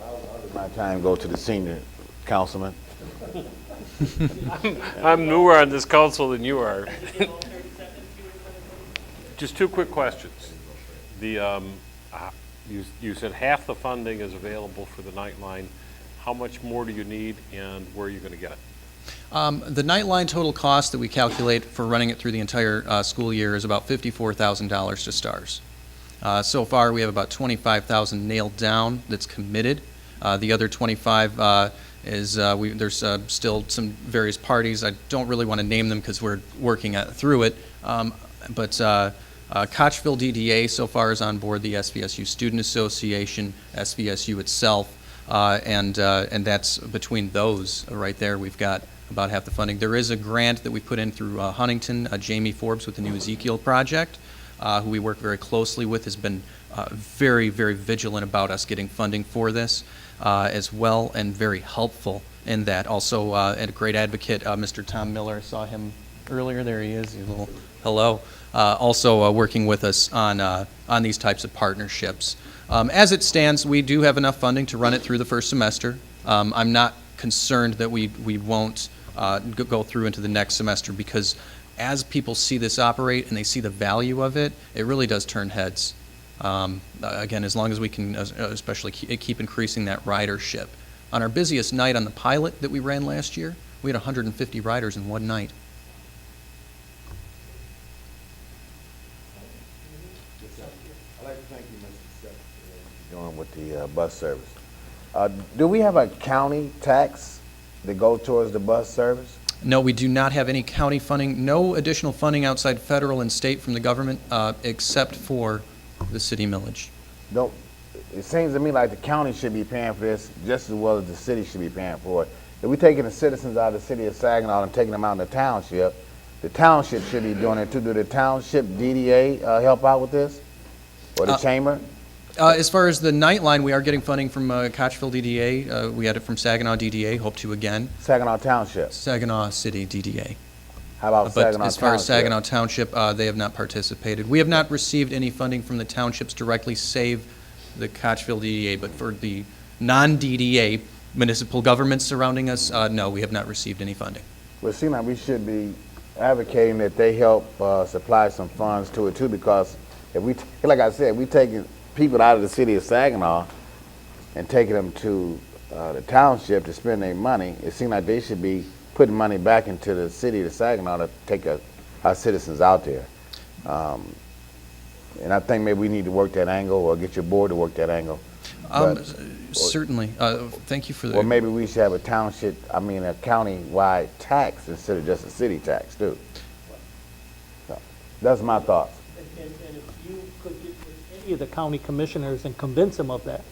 I'll let my time go to the senior councilman. I'm newer on this council than you are. Just two quick questions. You said half the funding is available for the Nightline. How much more do you need, and where are you going to get it? The Nightline total cost that we calculate for running it through the entire school year is about $54,000 to Stars. So far, we have about $25,000 nailed down that's committed. The other 25 is there's still some various parties. I don't really want to name them because we're working through it. But Kochville DDA so far is on board, the SVSU Student Association, SVSU itself, and that's between those right there. We've got about half the funding. There is a grant that we put in through Huntington. Jamie Forbes with the new Ezekiel project, who we work very closely with, has been very, very vigilant about us getting funding for this as well, and very helpful in that. Also, and a great advocate, Mr. Tom Miller. I saw him earlier. There he is. A little hello. Also working with us on these types of partnerships. As it stands, we do have enough funding to run it through the first semester. I'm not concerned that we won't go through into the next semester, because as people see this operate and they see the value of it, it really does turn heads. Again, as long as we can especially keep increasing that ridership. On our busiest night on the pilot that we ran last year, we had 150 riders in one night. I'd like to thank you, Mr. Steffens, for doing with the bus service. Do we have a county tax that goes towards the bus service? No, we do not have any county funding, no additional funding outside federal and state from the government, except for the city millage. Don't, it seems to me like the county should be paying for this just as well as the city should be paying for it. If we're taking the citizens out of the city of Saginaw and taking them out in the township should be doing it too. Do the township DDA help out with this? Or the chamber? As far as the Nightline, we are getting funding from Kochville DDA. We had it from Saginaw DDA, hope to again. Saginaw Township? Saginaw City DDA. How about Saginaw Township? But as far as Saginaw Township, they have not participated. We have not received any funding from the townships directly, save the Kochville DDA. But for the non-DDA municipal governments surrounding us, no, we have not received any funding. Well, it seems like we should be advocating that they help supply some funds to it too, because if we, like I said, we taking people out of the city of Saginaw and taking them to the township to spend their money, it seems like they should be putting money back into the city of Saginaw to take our citizens out there. And I think maybe we need to work that angle, or get your board to work that angle. Certainly. Thank you for that. Or maybe we should have a township, a county-wide tax instead of just a city tax too. So, that's my thoughts. And if you could get with any of the county commissioners and convince them of that,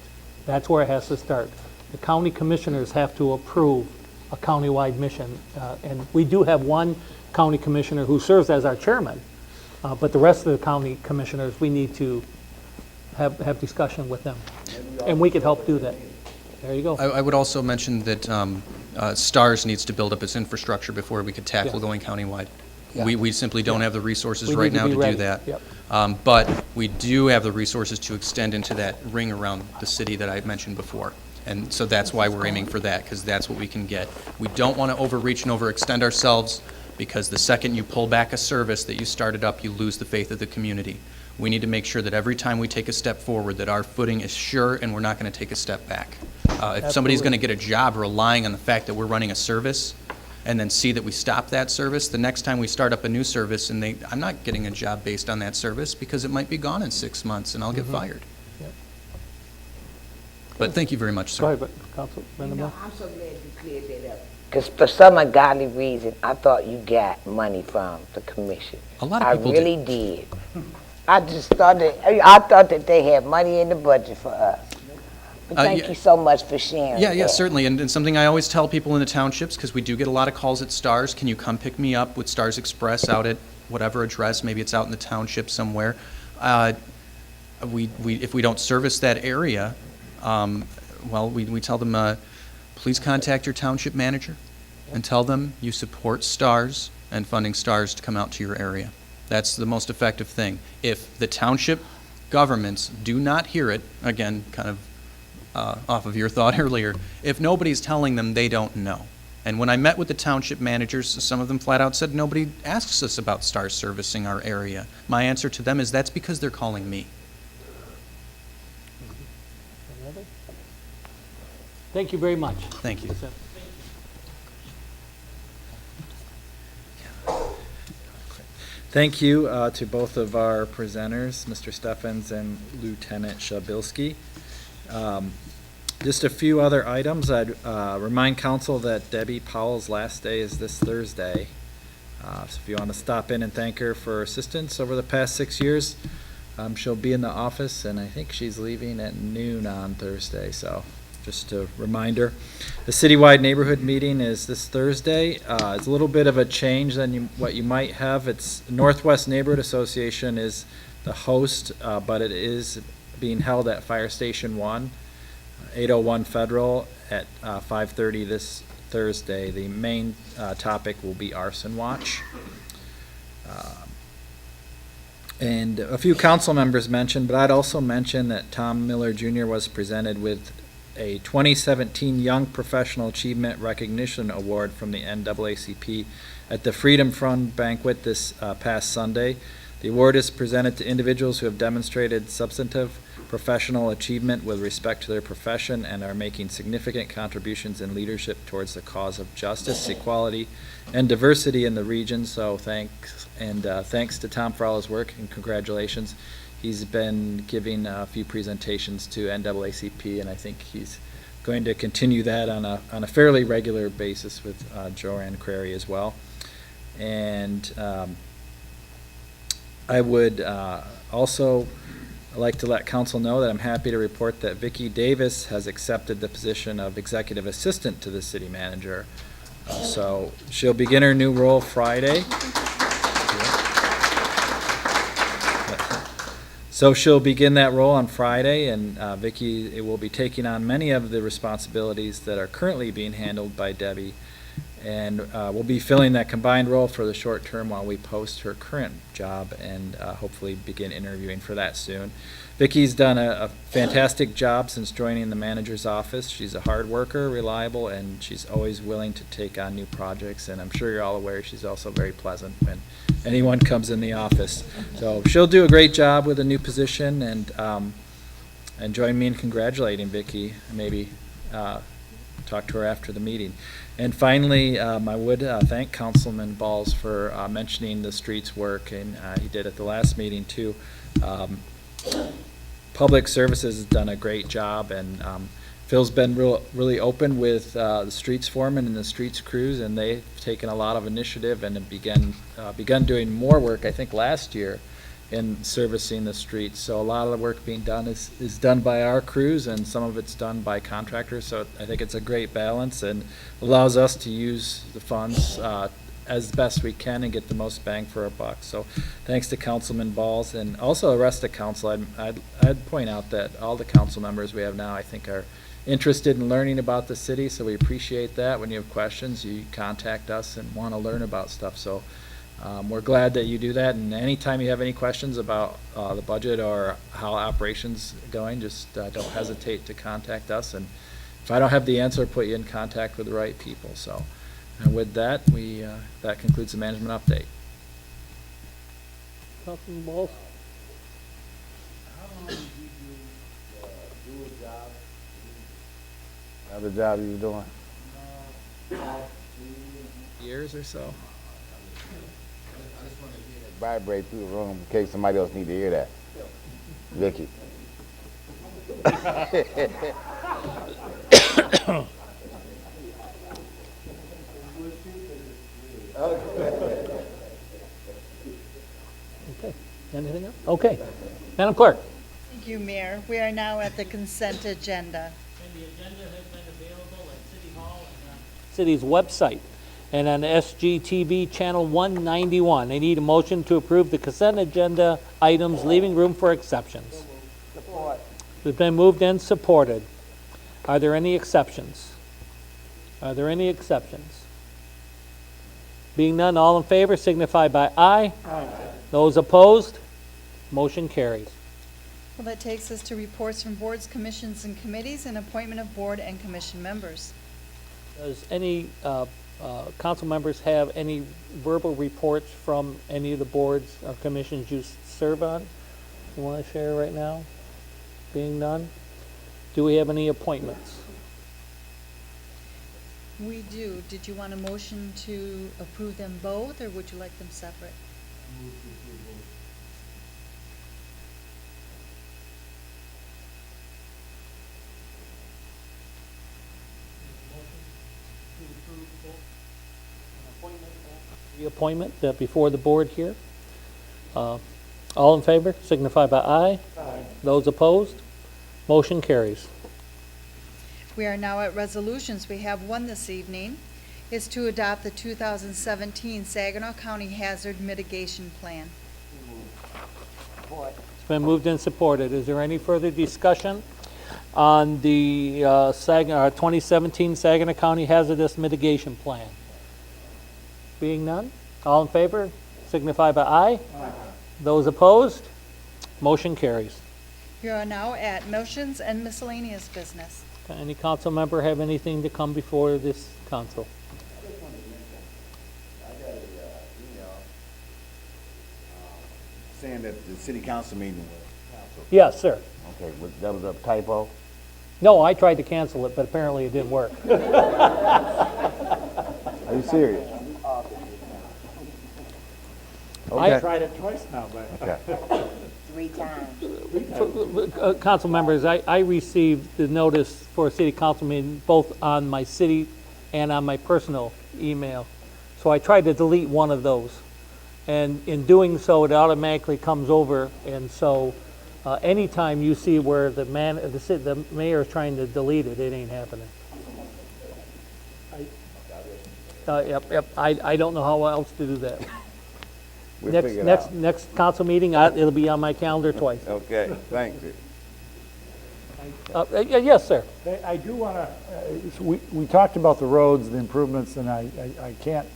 that's where it has to start. The county commissioners have to approve a countywide mission. And we do have one county commissioner who serves as our chairman, but the rest of the county commissioners, we need to have discussion with them. And we could help do that. There you go. I would also mention that STARS needs to build up its infrastructure before we could tackle Yeah. going countywide. Yeah. We simply don't have the resources We right need to now be to ready. do that. Yep. But we do have the resources to extend into that ring around the city that I mentioned before. And so that's why we're aiming for that, because that's what we can get. We don't want to overreach and overextend ourselves, because the second you pull back a service that you started up, you lose the faith of the community. We need to make sure that every time we take a step forward, that our footing is sure and we're not going to take a step back. If somebody's going to get a job relying on the fact that we're running a service and then see that we stop that service, the next time we start up a new service and I'm not getting a job based on that service because it might be gone in 6 months and I'll get fired. Yep. But thank you very much, sir. Go ahead, Councilman Moore. I'm so glad you cleared that up. Because for some ungodly reason, I thought you got money from the commission. A lot of people I really did. I just thought that they had money in the budget for us. But thank yeah. you so much for sharing. Yeah, that. certainly. And something I always tell people in the townships, because we do get a lot of calls at STARS, can you come pick me up with STARS Express out at whatever address, maybe it's out in the township somewhere. If we don't service that area, well, we tell them, please contact your township manager and tell them you support STARS and funding STARS to come out to your area. That's the most effective thing. If the township governments do not hear it, again, kind of off of your thought earlier, if nobody's telling them, they don't know. And when I met with the township managers, some of them flat out said, nobody asks us about STARS servicing our area. My answer to them is, that's because they're calling me. Thank you very much. Thank you. Thank you to both of our presenters, Mr. Steffens and Lieutenant Shabilsky. Just a few other items. I'd remind council that Debbie Powell's last day is this Thursday. So if you want to stop in and thank her for assistance over the past 6 years, she'll be in the office, and I think she's leaving at noon on Thursday, so just a reminder. The citywide neighborhood meeting is this Thursday. It's a little bit of a change than what you might have. It's Northwest Neighborhood Association is the host, but it is being held at Fire Station 1, 801 Federal at 5:30 this Thursday. The main topic will be arson watch. And a few council members mentioned, but I'd also mention that Tom Miller Jr. was presented with a 2017 Young Professional Achievement Recognition Award from the NAACP at the Freedom Fund banquet this past Sunday. The award is presented to individuals who have demonstrated substantive professional achievement with respect to their profession and are making significant contributions in leadership towards the cause of justice, equality, and diversity in the region. So thanks to Tom for all his work, and congratulations. He's been giving a few presentations to NAACP, and I think he's going to continue that on a fairly regular basis with Joanne Crary as well. And I would also like to let council know that I'm happy to report that Vickie Davis has accepted the position of executive assistant to the city manager. So she'll begin her new role Friday. So she'll begin that role on Friday, and Vickie will be taking on many of the responsibilities that are currently being handled by Debbie, and we'll be filling that combined role for the short term while we post her current job and hopefully begin interviewing for that soon. Vickie's done a fantastic job since joining the manager's office. She's a hard worker, reliable, and she's always willing to take on new projects, and I'm sure you're all aware she's also very pleasant when anyone comes in the office. So she'll do a great job with a new position, and join me in congratulating Vickie. Maybe talk to her after the meeting. And finally, I would thank Councilman Balls for mentioning the streets work, and he did at the last meeting too. Public Services has done a great job, and Phil's been really open with the streets foreman and the streets crews, and they've taken a lot of initiative and have begun doing more work, I think last year, in servicing the streets. So a lot of the work being done is done by our crews, and some of it's done by contractors. So I think it's a great balance and allows us to use the funds as best we can and get the most bang for our buck. So thanks to Councilman Balls and also the rest of council. I'd point out that all the council members we have now, I think, are interested in learning about the city, so we appreciate that. When you have questions, you contact us and want to learn about stuff. So we're glad that you do that, and anytime you have any questions about the budget or how operations are going, just don't hesitate to contact us, and if I don't have the answer, put you in contact with the right people. So and with that, that concludes the management update. Councilman Balls? Another job you was doing? Years or so. Vibrate through the room in case somebody else need to hear that. Vickie. Okay. Anything else? Okay. Madam Clerk. Thank you, Mayor. We are now at the consent agenda. And the agenda has been available at City Hall and on City's website and on SGTV Channel 191. I need a motion to approve the consent agenda items, leaving room for exceptions. Support. It's been moved and supported. Are there any exceptions? Are there any exceptions? Being none, all in favor signify by aye. Aye. Those opposed, motion carries. Well, that takes us to reports from boards, commissions, and committees, and appointment of board and commission members. Does any council members have any verbal reports from any of the boards or commissions you serve on? You want to share right now? Being none, do we have any appointments? We do. Did you want a motion to approve them both, or would you like them separate? Reappointment before the board here. All in favor signify by aye. Aye. Those opposed, motion carries. We are now at resolutions. We have one this evening. Is to adopt the 2017 Saginaw County Hazard Mitigation Plan. It's been moved and supported. Is there any further discussion on the 2017 Saginaw County Hazardous Mitigation Plan? Being none, all in favor signify by aye. Aye. Those opposed, motion carries. We are now at motions and miscellaneous business. Any council member have anything to come before this council? I got an email saying that the city council meeting was canceled. Yes, sir. Okay, that was a typo? No, I tried to cancel it, but apparently it didn't work. Are you serious? I tried it twice now, but. Okay. 3 times. Council members, I received the notice for a city council meeting both on my city and on my personal email. So I tried to delete one of those. And in doing so, it automatically comes over. And so anytime you see where the mayor is trying to delete it, it ain't happening. Yep. I don't know how else to do that. We'll figure it out. Next council meeting, it'll be on my calendar twice. Okay, thank you. Yes, sir. I do want to, we talked about the roads, the improvements, and I can't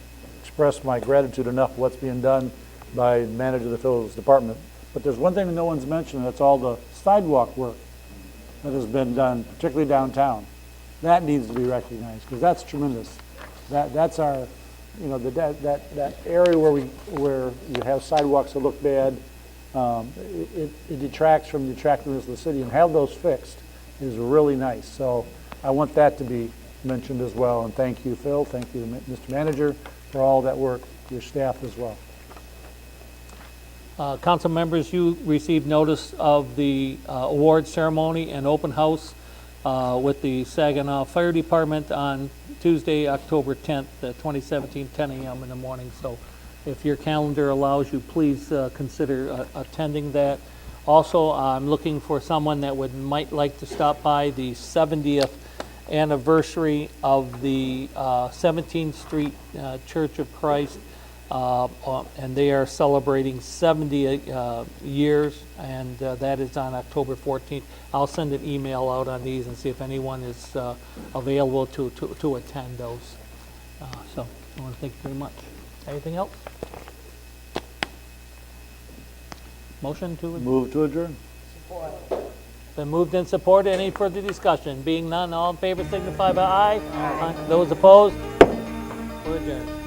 express my gratitude enough for what's being done by the manager of the Phillips Department. But there's one thing that no one's mentioned, and that's all the sidewalk work that has been done, particularly downtown. That needs to be recognized, because that's tremendous. That's our, that area where you have sidewalks that look bad, it detracts from the attractiveness of the city, and have those fixed is really nice. So I want that to be mentioned as well, and thank you, Phil, thank you, Mr. Manager, for all that work, your staff as well. Council members, you received notice of the award ceremony and open house with the Saginaw Fire Department on Tuesday, October 10th, 2017, 10 a.m. in the morning. So if your calendar allows you, please consider attending that. Also, I'm looking for someone that might like to stop by the 70th anniversary of the 17th Street Church of Christ, and they are celebrating 70 years, and that is on October 14th. I'll send an email out on these and see if anyone is available to attend those. So I want to thank you very much. Anything else? Motion to adjourn. Move to adjourn. Been moved and supported. Any further discussion? Being none, all in favor signify by aye. Aye. Those opposed? We're adjourned.